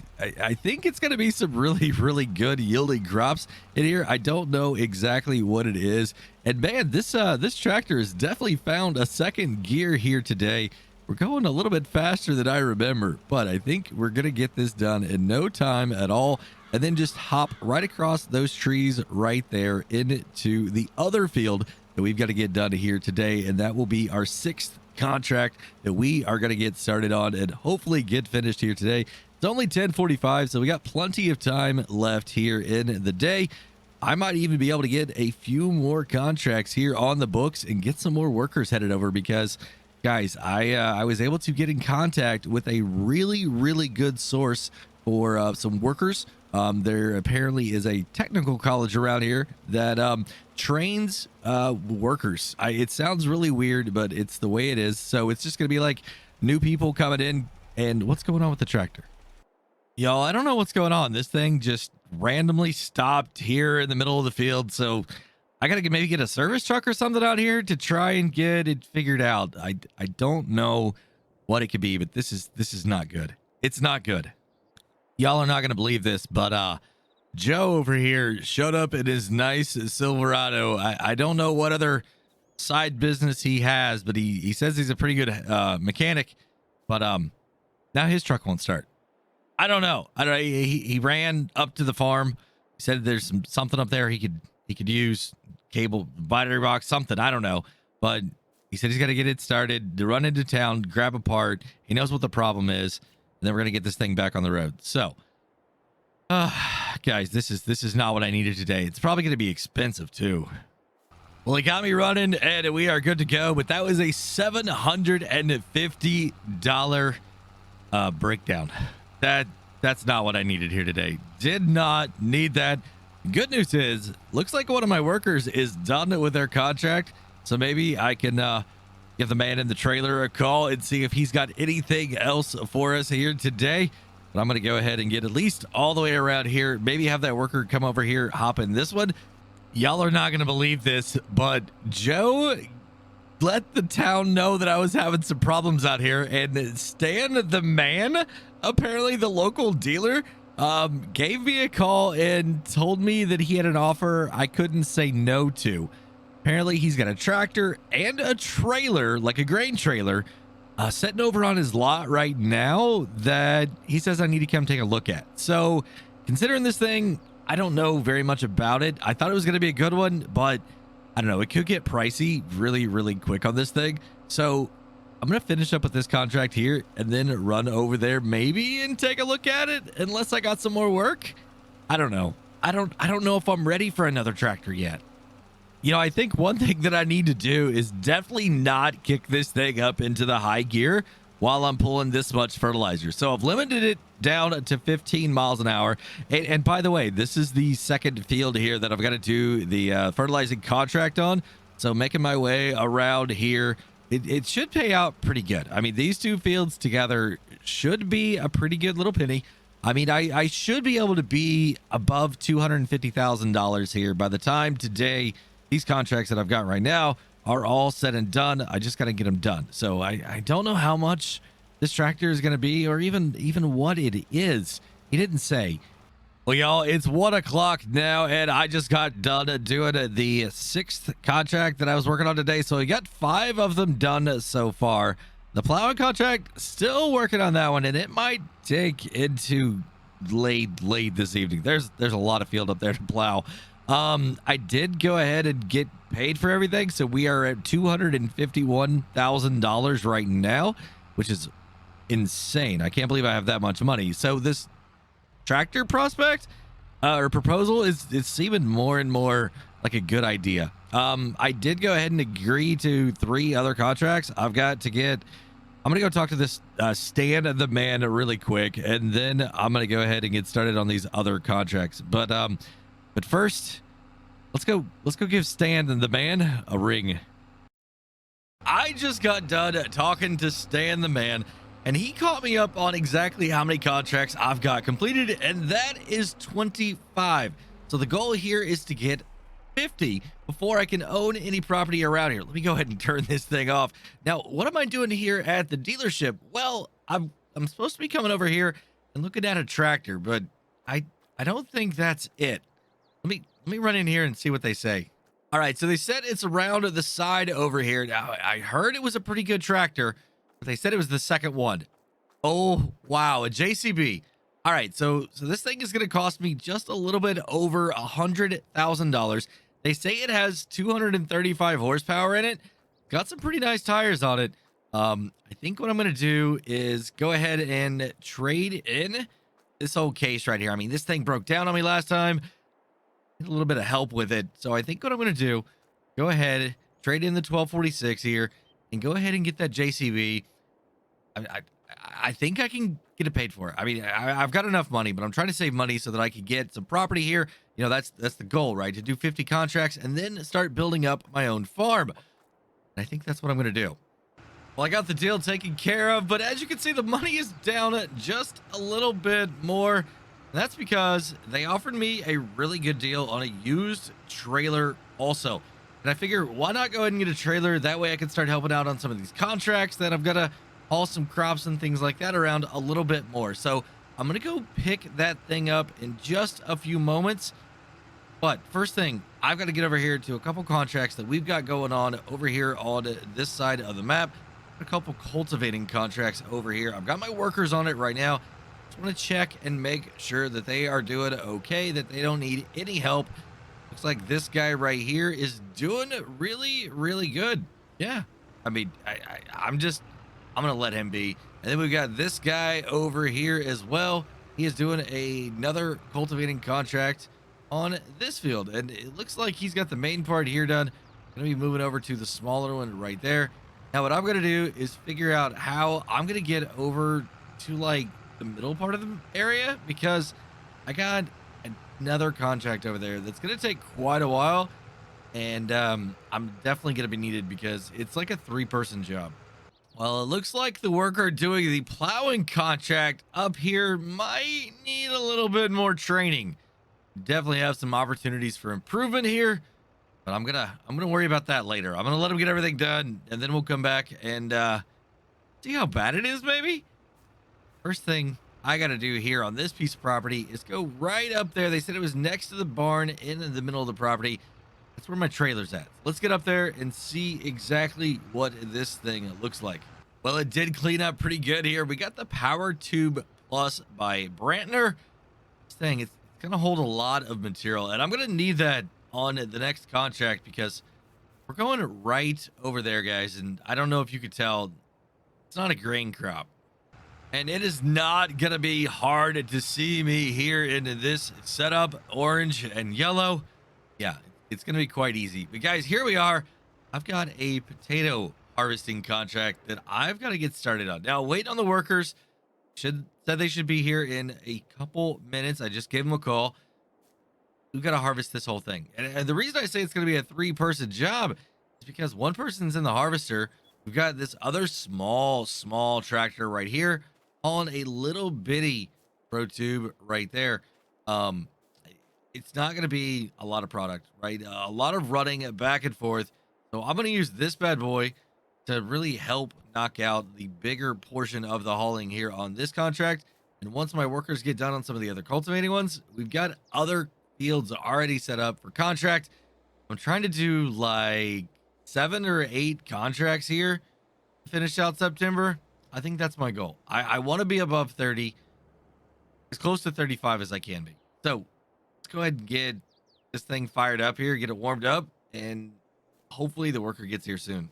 think it's going to be some really good yielding crops in here. I don't know exactly what it is. And man, this tractor has definitely found a second gear here today. We're going a little bit faster than I remember, but I think we're going to get this done in no time at all. And then just hop right across those trees right there into the other field that we've got to get done here today. And that will be our sixth contract that we are going to get started on and hopefully get finished here today. It's only 10:45, so we got plenty of time left here in the day. I might even be able to get a few more contracts here on the books and get some more workers headed over, because guys, I was able to get in contact with a really good source for some workers. There apparently is a technical college around here that trains workers. It sounds really weird, but it's the way it is. So it's just gonna be like new people coming in. And what's going on with the tractor, y'all? I don't know what's going on. This thing just randomly stopped here in the middle of the field, so I gotta maybe get a service truck or something out here to try and get it figured out. I don't know what it could be, but this is not good. It's not good. Y'all are not gonna believe this, but Joe over here showed up in his nice Silverado. I don't know what other side business he has, but he says he's a pretty good mechanic. But now his truck won't start. I don't know. He ran up to the farm. He said there's something up there he could use, cable, battery box, something. I don't know. But he said he's got to get it started to run into town, grab a part. He knows what the problem is. And then we're going to get this thing back on the road. So, guys, this is not what I needed today. It's probably going to be expensive too. Well, he got me running and we are good to go. But that was a $750 breakdown. That's not what I needed here today. Did not need that. Good news is, looks like one of my workers is done with their contract. So maybe I can give the man in the trailer a call and see if he's got anything else for us here today. But I'm going to go ahead and get at least all the way around here. Maybe have that worker come over here, hop in this one. Y'all are not going to believe this, but Joe let the town know that I was having some problems out here. And Stan, the man, apparently the local dealer, gave me a call and told me that he had an offer I couldn't say no to. Apparently, he's got a tractor and a trailer, like a grain trailer, sitting over on his lot right now that he says I need to come take a look at. So, considering this thing, I don't know very much about it. I thought it was going to be a good one, but I don't know. It could get pricey really quick on this thing. So, I'm going to finish up with this contract here and then run over there maybe and take a look at it, unless I got some more work. I don't know. I don't know if I'm ready for another tractor yet. You know, I think one thing that I need to do is definitely not kick this thing up into the high gear while I'm pulling this much fertilizer. So I've limited it down to 15 miles an hour. And by the way, this is the second field here that I've got to do the fertilizing contract on. So making my way around here, it should pay out pretty good. I mean, these two fields together should be a pretty good little penny. I mean, I should be able to be above $250,000 here by the time today these contracts that I've got right now are all said and done. I just got to get them done. So I don't know how much this tractor is going to be, or even what it is. He didn't say. Well, y'all, it's 1 o'clock now, and I just got done doing the sixth contract that I was working on today. So we got 5 of them done so far. The plowing contract, still working on that one, and it might take into late this evening. There's a lot of field up there to plow. I did go ahead and get paid for everything, so we are at $251,000 right now, which is insane. I can't believe I have that much money. So this tractor prospect or proposal is seeming more and more like a good idea. I did go ahead and agree to 3 other contracts. I'm gonna go talk to this Stan the man really quick, and then I'm gonna go ahead and get started on these other contracts. But first, let's go give Stan the man a ring. I just got done talking to Stan the man, and he caught me up on exactly how many contracts I've got completed, and that is 25. So the goal here is to get 50 before I can own any property around here. Let me go ahead and turn this thing off. Now, what am I doing here at the dealership? Well, I'm supposed to be coming over here and looking at a tractor, but I don't think that's it. Let me run in here and see what they say. All right, so they said it's around the side over here. Now, I heard it was a pretty good tractor, but they said it was the second one. Oh, wow, a JCB. All right, so this thing is going to cost me just a little bit over $100,000. They say it has 235 horsepower in it. Got some pretty nice tires on it. I think what I'm going to do is go ahead and trade in this whole case right here. I mean, this thing broke down on me last time. Need a little bit of help with it. So I think what I'm going to do, go ahead, trade in the 1246 here, and go ahead and get that JCB. I think I can get it paid for. I mean, I've got enough money, but I'm trying to save money so that I can get some property here. You know, that's the goal, right? To do 50 contracts and then start building up my own farm. And I think that's what I'm going to do. Well, I got the deal taken care of, but as you can see, the money is down just a little bit more. And that's because they offered me a really good deal on a used trailer also. And I figure, why not go ahead and get a trailer? That way I can start helping out on some of these contracts that I've got to haul some crops and things like that around a little bit more. So I'm going to go pick that thing up in just a few moments. But first thing, I've got to get over here to a couple contracts that we've got going on over here on this side of the map. A couple cultivating contracts over here. I've got my workers on it right now. Just want to check and make sure that they are doing okay, that they don't need any help. Looks like this guy right here is doing really, really good. Yeah. I mean, I'm going to let him be. And then we've got this guy over here as well. He is doing another cultivating contract on this field. And it looks like he's got the main part here done. Going to be moving over to the smaller one right there. Now, what I'm going to do is figure out how I'm going to get over to like the middle part of the area, because I got another contract over there that's going to take quite a while. And I'm definitely going to be needed because it's like a 3-person job. Well, it looks like the worker doing the plowing contract up here might need a little bit more training. Definitely have some opportunities for improvement here, but I'm gonna worry about that later. I'm gonna let him get everything done, and then we'll come back and see how bad it is. Maybe first thing I gotta do here on this piece of property is go right up there. They said it was next to the barn in the middle of the property. That's where my trailer's at. Let's get up there and see exactly what this thing looks like. Well, it did clean up pretty good here. We got the Power Tube Plus by Brantner. This thing, it's going to hold a lot of material, and I'm going to need that on the next contract because we're going right over there, guys, and I don't know if you could tell, it's not a grain crop. And it is not going to be hard to see me here in this setup, orange and yellow. Yeah, it's going to be quite easy. But guys, here we are. I've got a potato harvesting contract that I've got to get started on. Now, wait on the workers. Said they should be here in a couple minutes. I just gave them a call. We've got to harvest this whole thing. And the reason I say it's going to be a 3-person job is because one person's in the harvester. We've got this other small tractor right here on a little bitty pro tube right there. it's not going to be a lot of product, right? A lot of running back and forth. So I'm going to use this bad boy to really help knock out the bigger portion of the hauling here on this contract. And once my workers get done on some of the other cultivating ones, we've got other fields already set up for contract. I'm trying to do like 7 or 8 contracts here to finish out September. I think that's my goal. I want to be above 30, as close to 35 as I can be. So let's go ahead and get this thing fired up here, get it warmed up, and hopefully the worker gets here soon.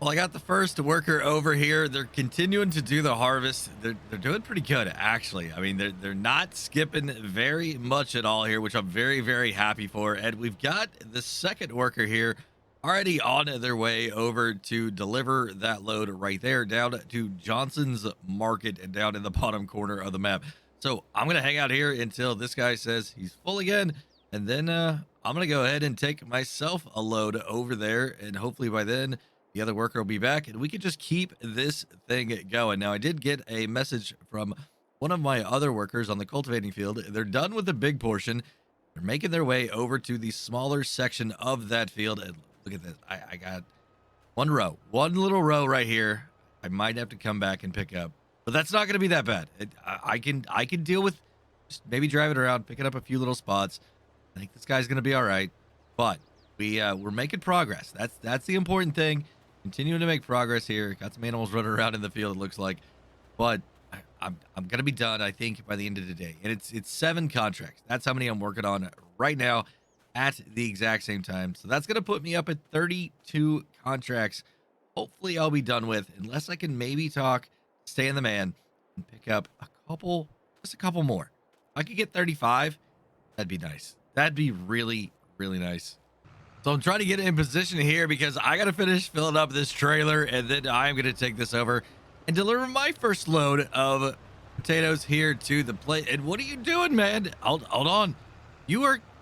Well, I got the first worker over here. They're continuing to do the harvest. They're doing pretty good, actually. I mean, they're not skipping very much at all here, which I'm very, very happy for. And we've got the second worker here already on their way over to deliver that load right there down to Johnson's Market and down in the bottom corner of the map. So I'm going to hang out here until this guy says he's full again. And then I'm going to go ahead and take myself a load over there. And hopefully by then, the other worker will be back and we can just keep this thing going. Now, I did get a message from one of my other workers on the cultivating field. They're done with the big portion. They're making their way over to the smaller section of that field. And look at this. I got one little row right here. I might have to come back and pick up, but that's not going to be that bad. I can deal with just maybe driving around, picking up a few little spots. I think this guy's going to be all right, but we're making progress. That's the important thing. Continuing to make progress here. Got some animals running around in the field, it looks like. But I'm going to be done, I think, by the end of the day. And it's 7 contracts. That's how many I'm working on right now at the exact same time. So that's going to put me up at 32 contracts. Hopefully I'll be done with, unless I can maybe talk Stay in the Man and pick up just a couple more. If I could get 35, that'd be nice. That'd be really, really nice. So I'm trying to get in position here because I got to finish filling up this trailer and then I'm going to take this over and deliver my first load of potatoes here to the plate. And what are you doing, man? Hold on.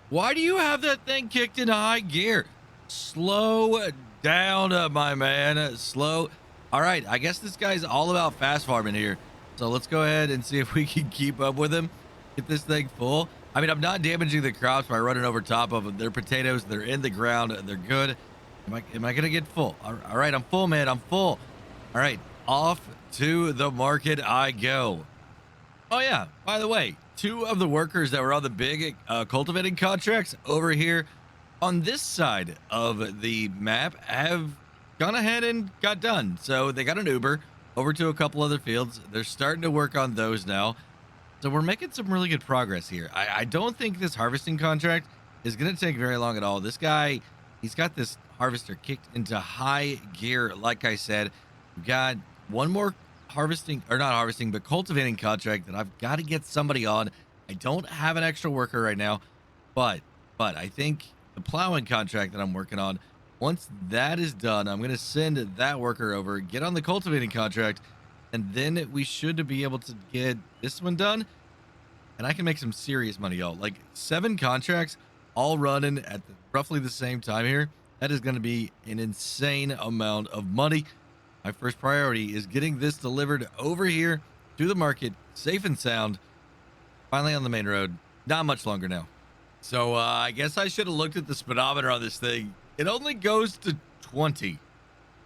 Why do you have that thing kicked in high gear? Slow down, my man. Slow. All right. I guess this guy's all about fast farming here. So let's go ahead and see if we can keep up with him. Get this thing full. I mean, I'm not damaging the crops by running over top of them. They're potatoes. They're in the ground. They're good. Am I going to get full? All right. I'm full, man. I'm full. All right. Off to the market I go. Oh, yeah. By the way, 2 of the workers that were on the big cultivating contracts over here on this side of the map have gone ahead and got done. So they got an Uber over to a couple other fields. They're starting to work on those now. So we're making some really good progress here. I don't think this harvesting contract is going to take very long at all. This guy, he's got this harvester kicked into high gear. Like I said, we've got one more but cultivating contract that I've got to get somebody on. I don't have an extra worker right now, but I think the plowing contract that I'm working on, once that is done, I'm going to send that worker over, get on the cultivating contract, and then we should be able to get this one done. And I can make some serious money, y'all. Like 7 contracts all running at roughly the same time here. That is going to be an insane amount of money. My first priority is getting this delivered over here to the market, safe and sound. Finally on the main road. Not much longer now. So I guess I should have looked at the speedometer on this thing. It only goes to 20.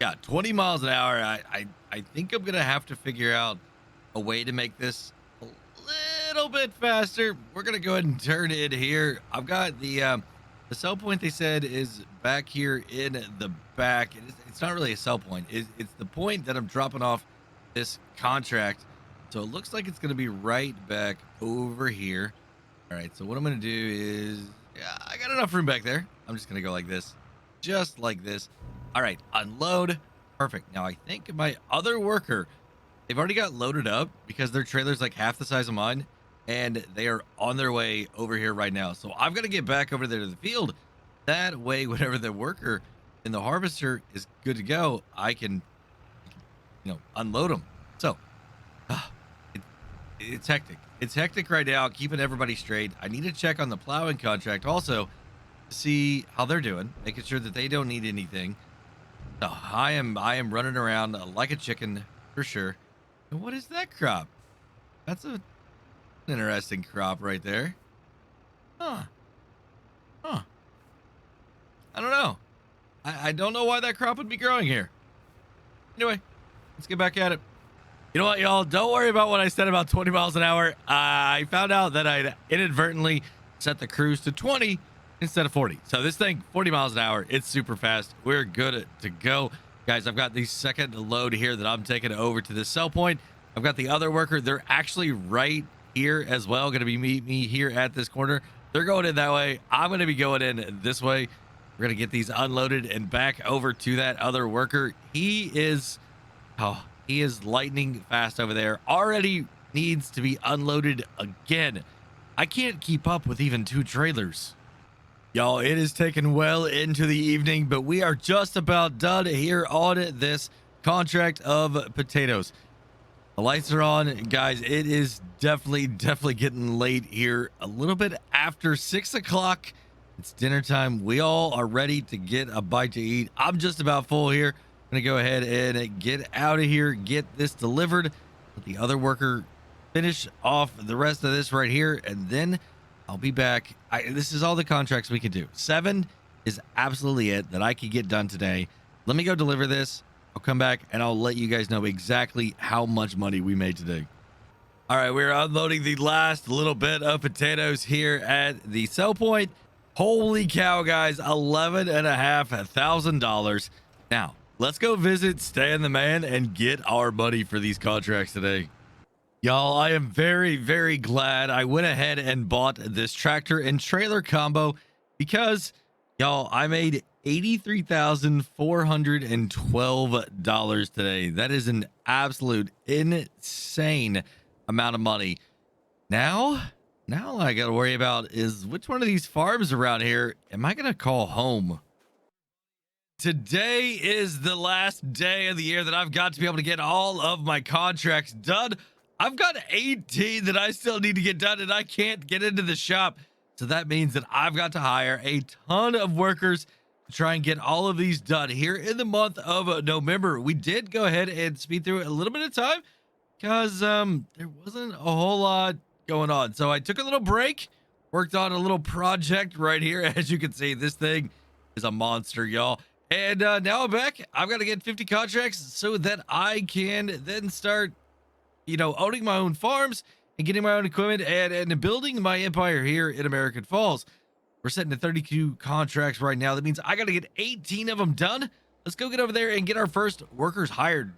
Yeah, 20 miles an hour. I think I'm going to have to figure out a way to make this a little bit faster. We're going to go ahead and turn it here. I've got the sell point they said is back here in the back. It's not really a sell point. It's the point that I'm dropping off this contract. So it looks like it's going to be right back over here. All right, so what I'm going to do is, yeah, I got enough room back there. I'm just going to go like this, just like this. All right, unload. Perfect. Now, I think my other worker, they've already got loaded up because their trailer's like half the size of mine, and they are on their way over here right now. So I've got to get back over there to the field. That way, whenever the worker in the harvester is good to go, I can unload them. So it's hectic. It's hectic right now, keeping everybody straight. I need to check on the plowing contract also to see how they're doing, making sure that they don't need anything. So I am running around like a chicken for sure. And what is that crop? That's an interesting crop right there. Huh. I don't know. I don't know why that crop would be growing here. Anyway, let's get back at it. You know what, y'all? Don't worry about what I said about 20 miles an hour. I found out that I'd inadvertently set the cruise to 20 instead of 40. So this thing, 40 miles an hour, it's super fast. We're good to go. Guys, I've got the second load here that I'm taking over to this sell point. I've got the other worker. They're actually right here as well. Going to be meet me here at this corner. They're going in that way. I'm going to be going in this way. We're going to get these unloaded and back over to that other worker. He is lightning fast over there. Already needs to be unloaded again. I can't keep up with even 2 trailers. Y'all, it is taken well into the evening, but we are just about done here on this contract of potatoes. The lights are on, guys. It is definitely getting late here. A little bit after 6 o'clock. It's dinner time. We all are ready to get a bite to eat. I'm just about full here. I'm gonna go ahead and get out of here, get this delivered, let the other worker finish off the rest of this right here, and then I'll be back. This is all the contracts we can do. 7 is absolutely it that I can get done today. Let me go deliver this. I'll come back and I'll let you guys know exactly how much money we made today. All right, we're unloading the last little bit of potatoes here at the sell point. Holy cow, guys, $11,500. Now, let's go visit Stan the Man and get our money for these contracts today. Y'all, I am very glad I went ahead and bought this tractor and trailer combo because, y'all, I made $83,412 today. That is an absolute insane amount of money. Now all I got to worry about is which one of these farms around here am I going to call home? Today is the last day of the year that I've got to be able to get all of my contracts done. I've got 18 that I still need to get done, and I can't get into the shop. So that means that I've got to hire a ton of workers to try and get all of these done here in the month of November. We did go ahead and speed through it a little bit of time because there wasn't a whole lot going on. So I took a little break, worked on a little project right here. As you can see, this thing is a monster, y'all. And now I'm back. I've got to get 50 contracts so that I can then start, owning my own farms and getting my own equipment and building my empire here in American Falls. We're setting to 32 contracts right now. That means I got to get 18 of them done. Let's go get over there and get our first workers hired.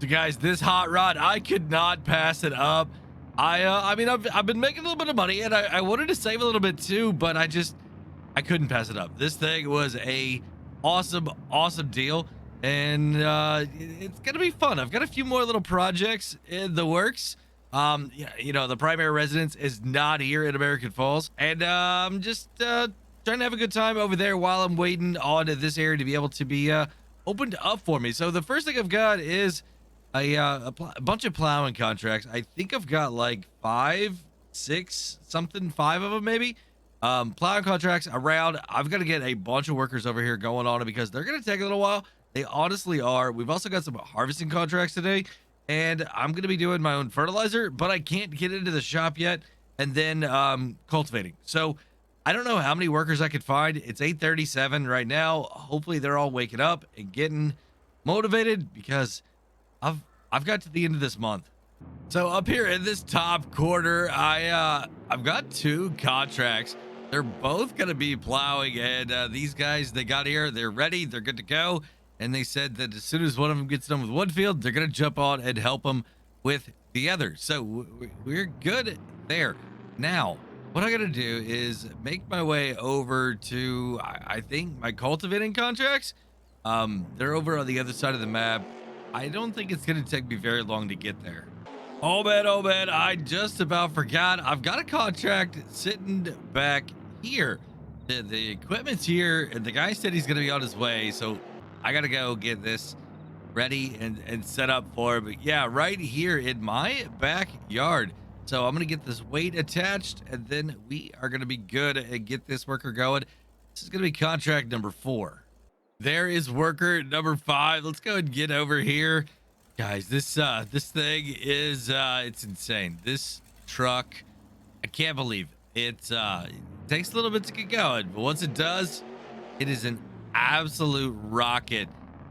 So guys, this hot rod, I could not pass it up. I've been making a little bit of money and I wanted to save a little bit too, but I couldn't pass it up. This thing was a awesome deal. And it's gonna be fun. I've got a few more little projects in the works. The primary residence is not here in American Falls, and I'm just trying to have a good time over there while I'm waiting on this area to be able to be opened up for me. So the first thing I've got is a bunch of plowing contracts. I think I've got like 5 of them maybe. Plowing contracts around. I've got to get a bunch of workers over here going on it because they're gonna take a little while. They honestly are. We've also got some harvesting contracts today, and I'm going to be doing my own fertilizer, but I can't get into the shop yet. And then cultivating. So I don't know how many workers I could find. It's 8:37 right now. Hopefully they're all waking up and getting motivated because I've got to the end of this month. So up here in this top corner, I've got 2 contracts. They're both going to be plowing, and these guys, they got here, they're ready, they're good to go. And they said that as soon as one of them gets done with one field, they're going to jump on and help them with the other. So we're good there. Now, what I got to do is make my way over to, I think, my cultivating contracts. They're over on the other side of the map. I don't think it's going to take me very long to get there. Oh man, I just about forgot. I've got a contract sitting back here. The equipment's here, and the guy said he's going to be on his way. So I gotta go get this ready and set up for it. But yeah, right here in my backyard. So I'm gonna get this weight attached, and then we are gonna be good and get this worker going. This is gonna be contract number 4. There is worker number 5. Let's go and get over here, guys. This thing is it's insane. This truck, I can't believe it. It takes a little bit to get going, but once it does, It is an absolute rocket.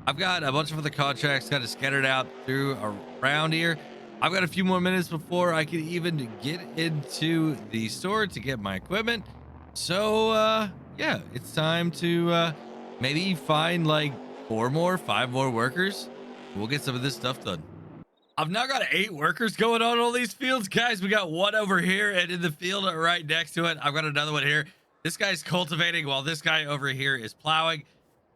I've got a bunch of other contracts kind of scattered out through around here. I've got a few more minutes before I can even get into the store to get my equipment. So yeah, it's time to maybe find like five more workers. We'll get some of this stuff done. I've now got 8 workers going on all these fields, guys. We got one over here, and in the field right next to it, I've got another one here. This guy's cultivating while this guy over here is plowing,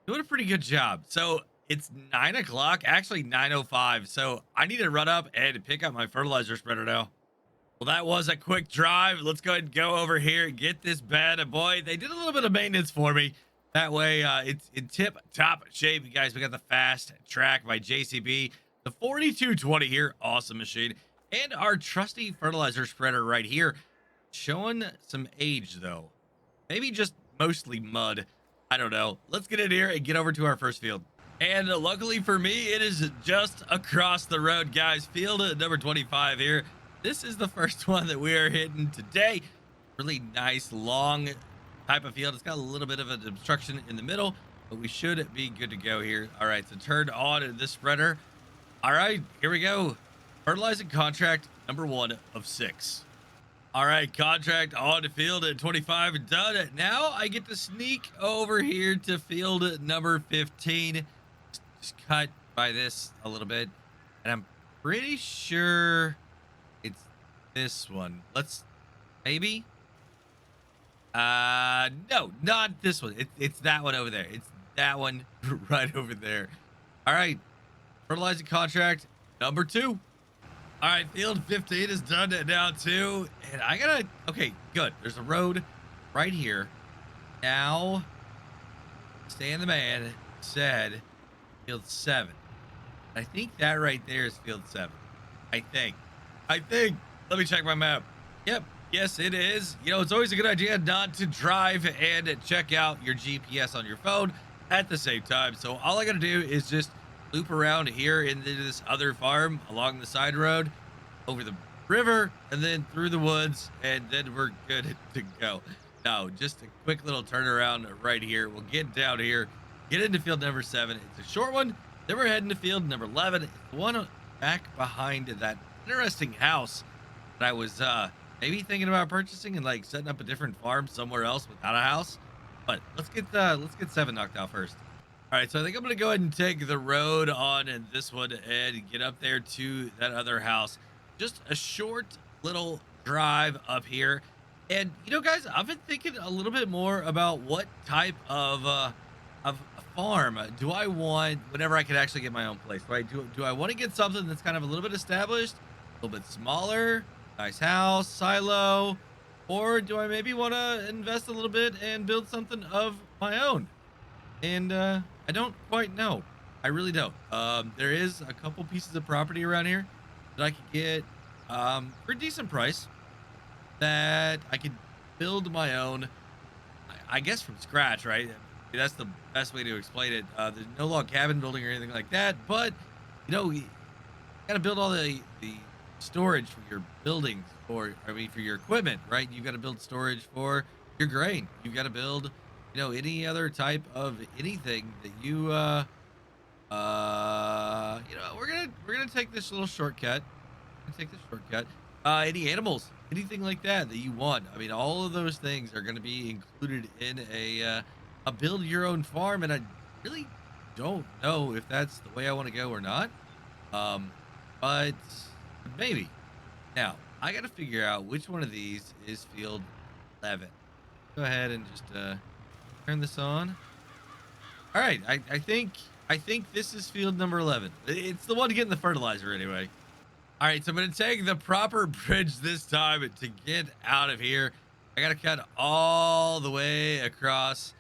doing a pretty good job. So it's 9 o'clock, actually 9:05. So I need to run up and pick up my fertilizer spreader now. Well, that was a quick drive. Let's go ahead and go over here and get this bad boy. They did a little bit of maintenance for me. That way, it's in tip top shape. You guys, we got the fast track by JCB, the 4220 here. Awesome machine. And our trusty fertilizer spreader right here, showing some age though. Maybe just mostly mud. I don't know. Let's get in here and get over to our first field. And luckily for me, it is just across the road, guys. Field number 25 here. This is the first one that we are hitting today. Really nice, long type of field. It's got a little bit of an obstruction in the middle, but we should be good to go here. All right, so turn on this spreader. All right, here we go. Fertilizing contract number 1 of 6. All right, contract on to field at 25 done. Now I get to sneak over here to field number 15. Just cut by this a little bit, and I'm pretty sure it's this one. Let's maybe. No, not this one. It's that one over there. It's that one right over there. All right, fertilizing contract number 2. All right, field 15 is done now too. And I gotta, okay, good. There's a road right here. Now, Stan the man said field 7. I think that right there is field 7. I think. Let me check my map. Yep. Yes, it is. You know, it's always a good idea not to drive and check out your GPS on your phone at the same time. So all I gotta do is just loop around here into this other farm along the side road, over the river, and then through the woods, and then we're good to go. No, just a quick little turnaround right here. We'll get down here, get into field number 7. It's a short one. Then we're heading to field number 11. It's the one back behind that interesting house that I was maybe thinking about purchasing and like setting up a different farm somewhere else without a house. But let's get 7 knocked out first. All right, so I think I'm gonna go ahead and take the road on and this one and get up there to that other house. Just a short little drive up here. And you know, guys, I've been thinking a little bit more about what type of a farm do I want whenever I can actually get my own place, right? Do I want to get something that's kind of a little bit established, a little bit smaller, nice house, silo, or do I maybe want to invest a little bit and build something of my own? And I don't quite know. I really don't. There is a couple pieces of property around here that I could get for a decent price that I could build my own, I guess from scratch, right? That's the best way to explain it. There's no log cabin building or anything like that, but you know, you gotta build all the storage for your buildings, for for your equipment, right? You've got to build storage for your grain. You've got to build, you know, any other type of anything that you you know, we're gonna take this little shortcut. Any animals, anything like that that you want. I mean, all of those things are going to be included in a build your own farm, and I really don't know if that's the way I want to go or not. But maybe. Now I got to figure out which one of these is field 11. Go ahead and just turn this on. All right, I think this is field number 11. It's the one getting the fertilizer anyway. All right, so I'm going to take the proper bridge this time to get out of here. I got to cut all the way across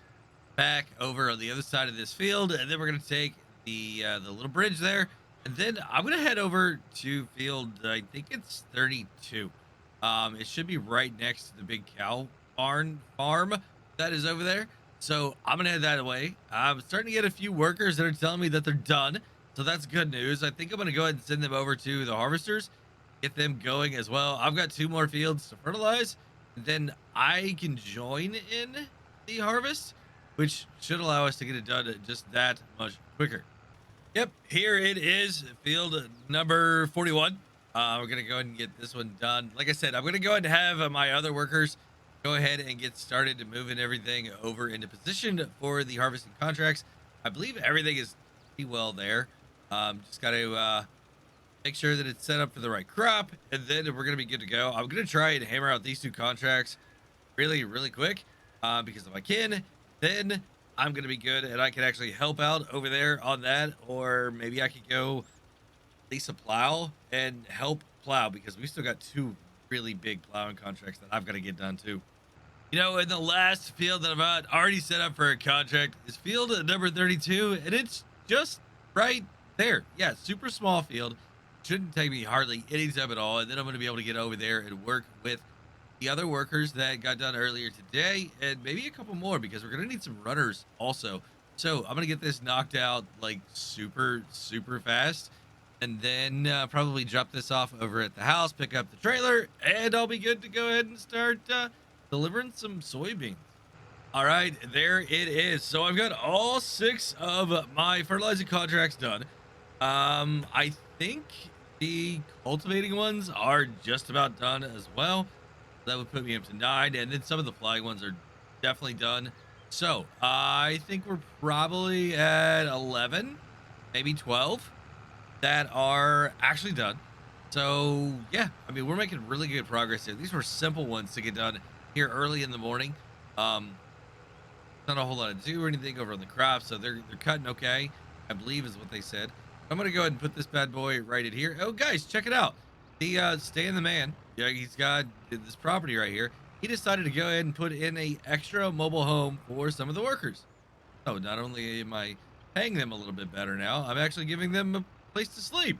back over on the other side of this field, and then we're going to take the little bridge there, and then I'm going to head over to field, I think it's 32. It should be right next to the big cow barn farm that is over there. So I'm going to head that way. I'm starting to get a few workers that are telling me that they're done. So that's good news. I think I'm going to go ahead and send them over to the harvesters, get them going as well. I've got 2 more fields to fertilize. Then I can join in the harvest. which should allow us to get it done just that much quicker. Yep, here it is, field number 41. We're gonna go ahead and get this one done. Like I said, I'm gonna go ahead and have my other workers go ahead and get started to moving everything over into position for the harvesting contracts. I believe everything is pretty well there. Just got to make sure that it's set up for the right crop, and then we're gonna be good to go. I'm gonna try and hammer out these two contracts really, really quick, because if I can, then I'm gonna be good, and I can actually help out over there on that, or maybe I could go lease a plow and help plow because we still got two really big plowing contracts that I've got to get done too. You know, in the last field that I've already set up for a contract is field number 32, and it's just right there. Yeah, super small field. Shouldn't take me hardly any time at all. And then I'm going to be able to get over there and work with the other workers that got done earlier today, and maybe a couple more because we're going to need some runners also. So I'm going to get this knocked out like super, super fast. And then probably drop this off over at the house, pick up the trailer, and I'll be good to go ahead and start delivering some soybeans. All right, there it is. So I've got all six of my fertilizing contracts done. I think the cultivating ones are just about done as well. That would put me up to 9, and then some of the flying ones are definitely done. So I think we're probably at 11, maybe 12 that are actually done. So yeah, I mean, we're making really good progress here. These were simple ones to get done here early in the morning. Um, Not a whole lot to do or anything over on the crops, so they're cutting okay, I believe is what they said. I'm gonna go ahead and put this bad boy right in here. Oh, guys, check it out. The Stan the man, yeah, he's got this property right here. He decided to go ahead and put in a extra mobile home for some of the workers. So not only am I paying them a little bit better now, I'm actually giving them a place to sleep.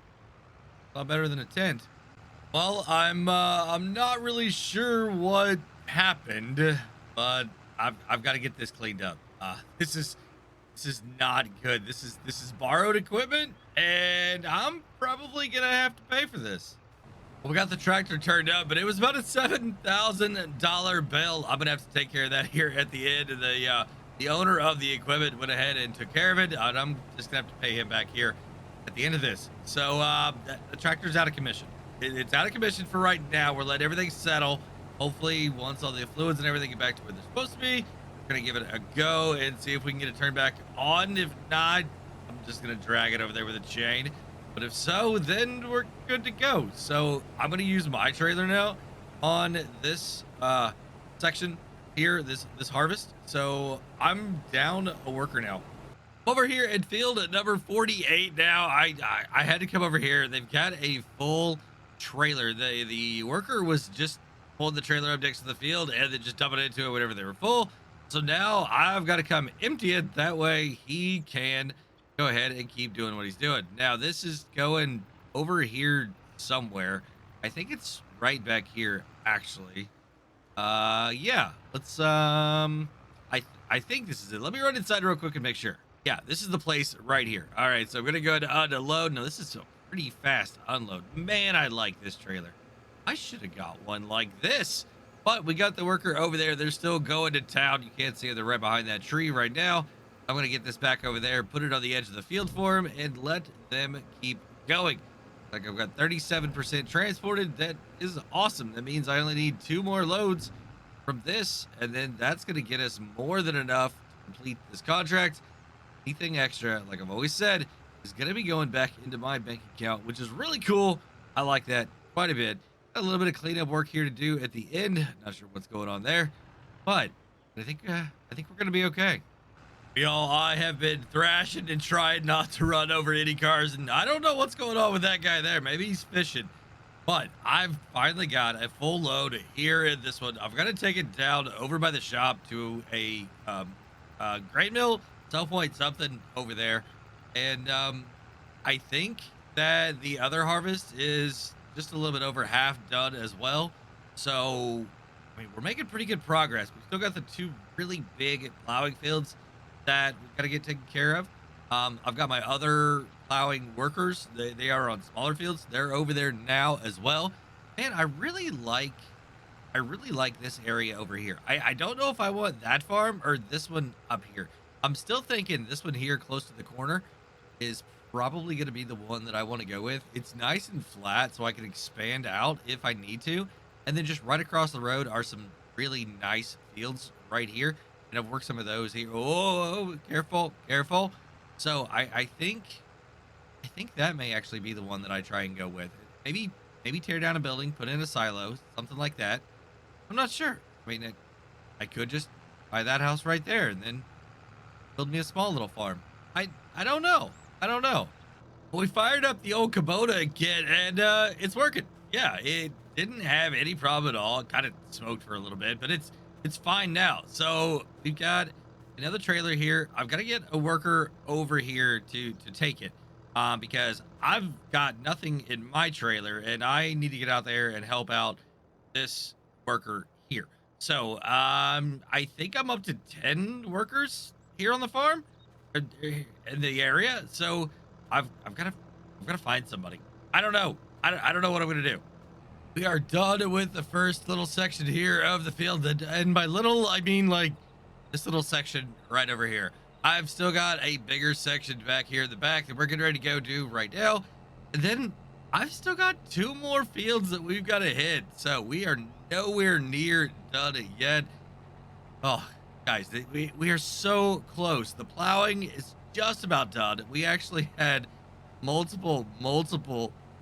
A lot better than a tent. Well, I'm not really sure what happened, but I've got to get this cleaned up. This is not good. This is borrowed equipment, and I'm probably gonna have to pay for this. Well, we got the tractor turned up, but it was about a $7,000 bill. I'm gonna have to take care of that here at the end. And the owner of the equipment went ahead and took care of it, and I'm just gonna have to pay him back here at the end of this. So the tractor's out of commission. It's out of commission for right now. We're letting everything settle. Hopefully, once all the fluids and everything get back to where they're supposed to be, we're gonna give it a go and see if we can get it turned back on. If not, I'm just gonna drag it over there with a chain. But if so, then we're good to go. So I'm gonna use my trailer now on this section here, this harvest. So I'm down a worker now. Over here in field at number 48 now. I had to come over here. They've got a full trailer. The worker was just pulling the trailer up next to the field and then just dumping it into it whenever they were full. So now I've got to come empty it. That way he can go ahead and keep doing what he's doing. Now this is going over here somewhere. I think it's right back here actually. Yeah, let's I think this is it. Let me run inside real quick and make sure. Yeah, this is the place right here. All right, so I'm gonna go ahead and unload. Now this is a pretty fast unload. Man, I like this trailer. I should have got one like this. But we got the worker over there. They're still going to town. You can't see them. They're right behind that tree right now. I'm going to get this back over there, put it on the edge of the field for them, and let them keep going. Like I've got 37% transported. That is awesome. That means I only need 2 more loads from this, and then that's going to get us more than enough to complete this contract. Anything extra, like I've always said, is going to be going back into my bank account, which is really cool. I like that quite a bit. Got a little bit of cleanup work here to do at the end. Not sure what's going on there, but I think we're gonna be okay. Y'all, I have been thrashing and trying not to run over any cars, and I don't know what's going on with that guy there. Maybe he's fishing, but I've finally got a full load here in this one. I've got to take it down over by the shop to a grain mill, some point something over there, and I think that the other harvest is just a little bit over half done as well. So, I mean, we're making pretty good progress. We've still got the 2 really big plowing fields that we've got to get taken care of. I've got my other plowing workers. They are on smaller fields. They're over there now as well. And I really like I really like this area over here. I don't know if I want that farm or this one up here. I'm still thinking this one here close to the corner is probably going to be the one that I want to go with. It's nice and flat, so I can expand out if I need to. And then just right across the road are some really nice fields right here. And I've worked some of those here. Oh, careful, careful. So I think that may actually be the one that I try and go with. Maybe tear down a building, put in a silo, something like that. I'm not sure. I mean, I could just buy that house right there and then build me a small little farm. I don't know. I don't know. We fired up the old Kubota again, and it's working. Yeah, it didn't have any problem at all. It kind of smoked for a little bit, but it's fine now. So we've got another trailer here. I've got to get a worker over here to take it, because I've got nothing in my trailer, and I need to get out there and help out this worker here. So I think I'm up to 10 workers here on the farm, in the area. So I've got to find somebody. I don't know. I don't know what I'm gonna do. We are done with the first little section here of the field, and by little I mean like this little section right over here. I've still got a bigger section back here in the back that we're getting ready to go do right now, and then I've still got two more fields that we've got to hit. So we are nowhere near done it yet. Oh, guys, we are so close. The plowing is just about done. We actually had multiple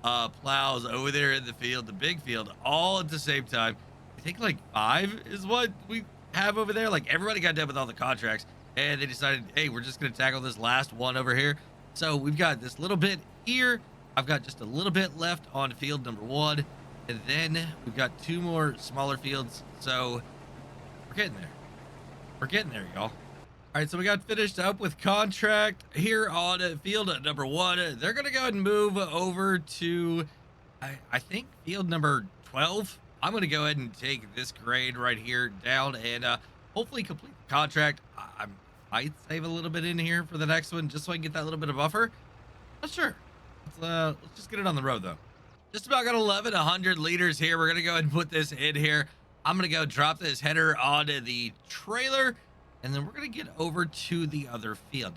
plows over there in the field, the big field, all at the same time. I think like 5 is what we have over there. Like everybody got done with all the contracts and they decided, hey, we're just gonna tackle this last one over here. So we've got this little bit here. I've got just a little bit left on field number 1, and then we've got 2 more smaller fields. So we're getting there. We're getting there, y'all. All right, so we got finished up with contract here on field number 1. They're gonna go ahead and move over to, I think, field number 12. I'm gonna go ahead and take this grade right here down and hopefully complete the contract. I might save a little bit in here for the next one just so I can get that little bit of buffer. Not sure. Let's just get it on the road though. Just about got 1,100 liters here. We're gonna go ahead and put this in here. I'm gonna go drop this header onto the trailer, and then we're gonna get over to the other field.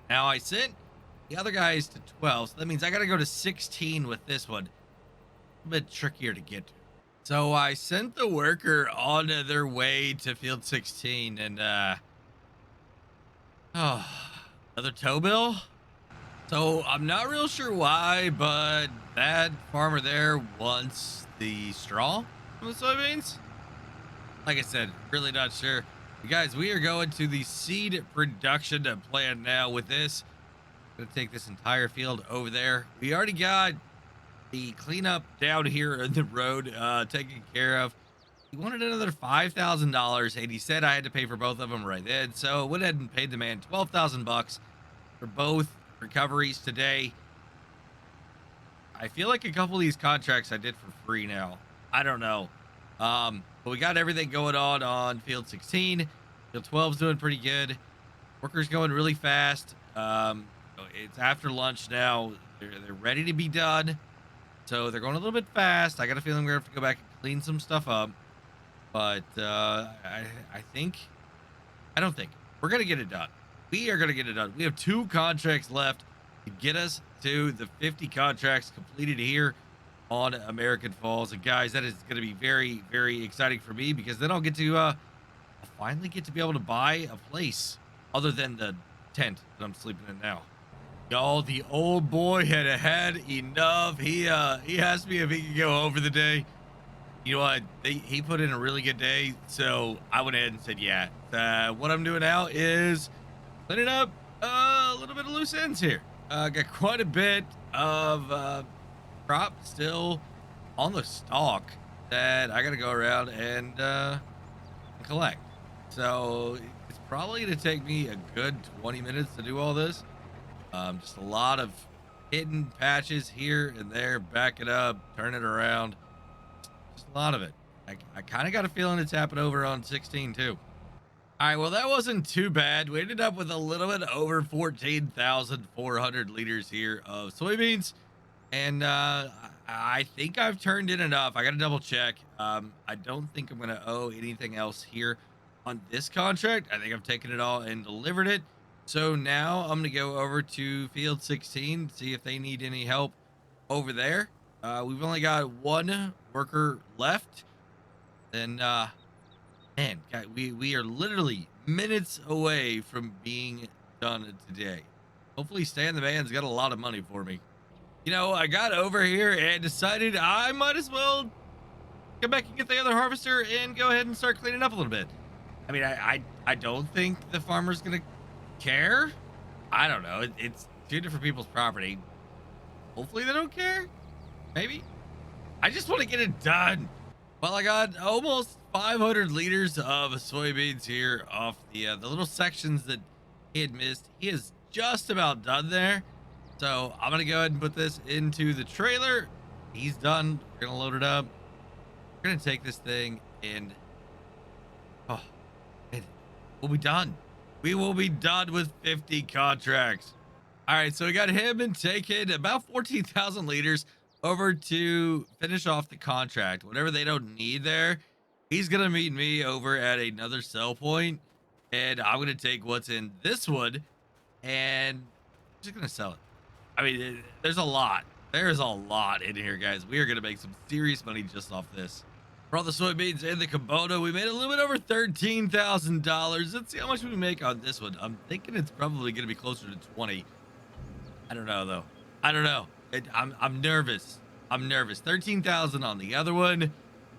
Now I sent the other guys to 12, so that means I gotta go to 16 with this one. A bit trickier to get to. So I sent the worker on their way to field 16, and oh, another tow bill. So I'm not real sure why, but that farmer there wants the straw from the soybeans. Like I said, really not sure. You guys, we are going to the seed production plan now with this. I'm gonna take this entire field over there. We already got the cleanup down here in the road taken care of. He wanted another $5,000, and he said I had to pay for both of them right then. So went ahead and paid the man 12,000 bucks for both recoveries today. I feel like a couple of these contracts I did for free now. I don't know. But we got everything going on field 16. Field 12's doing pretty good. Workers going really fast. It's after lunch now. They're ready to be done. So they're going a little bit fast. I got a feeling we're gonna have to go back and clean some stuff up. But I don't think we're gonna get it done. We are gonna get it done. We have 2 contracts left to get us to the 50 contracts completed here on American Falls. And guys, that is going to be very, very exciting for me, because then I'll get to finally get to be able to buy a place other than the tent that I'm sleeping in now. Y'all, the old boy had enough. He asked me if he could go home for the day. You know what? He put in a really good day, so I went ahead and said yeah. What I'm doing now is cleaning up a little bit of loose ends here. Got quite a bit of crop still on the stalk that I gotta go around and collect. So it's probably gonna take me a good 20 minutes to do all this. Just a lot of hidden patches here and there, back it up, turn it around. Just a lot of it. I kind of got a feeling it's happened over on 16 too. All right, well, that wasn't too bad. We ended up with a little bit over 14,400 liters here of soybeans. And I I think I've turned in enough. I got to double check. I don't think I'm going to owe anything else here on this contract. I think I've taken it all and delivered it. So now I'm going to go over to field 16, see if they need any help over there. We've only got one worker left. Then, man, we are literally minutes away from being done today. Hopefully, Stan the man's got a lot of money for me. I got over here and decided I might as well come back and get the other harvester and go ahead and start cleaning up a little bit. I mean, I don't think the farmer's gonna care. I don't know. It's two different people's property. Hopefully they don't care. Maybe. I just want to get it done. Well, I got almost 500 liters of soybeans here off the little sections that he had missed. He is just about done there. So I'm gonna go ahead and put this into the trailer. He's done. We're gonna load it up. We're gonna take this thing and oh, we'll be done. We will be done with 50 contracts. All right, so we got him and taking about 14,000 liters over to finish off the contract. Whatever they don't need there, he's gonna meet me over at another sell point, and I'm gonna take what's in this one and I'm just gonna sell it. I mean, there's a lot. There's a lot in here, guys. We are going to make some serious money just off this. For all the soybeans and the Kubota, we made a little bit over $13,000. Let's see how much we make on this one. I'm thinking it's probably going to be closer to 20. I don't know, though. I don't know. I'm nervous. I'm nervous. 13,000 on the other one.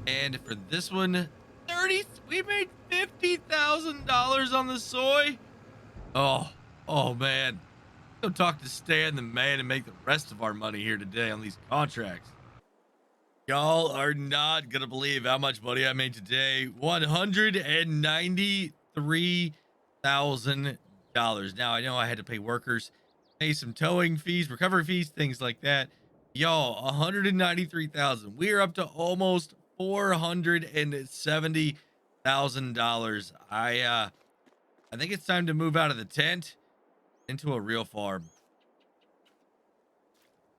And for this one, 30. We made $50,000 on the soy. Oh, man. Go talk to Stan the man and make the rest of our money here today on these contracts. Y'all are not gonna believe how much money I made today. $193,000. Now I know I had to pay workers, pay some towing fees, recovery fees, things like that. Y'all, 193,000. We are up to almost $470,000. I think it's time to move out of the tent into a real farm.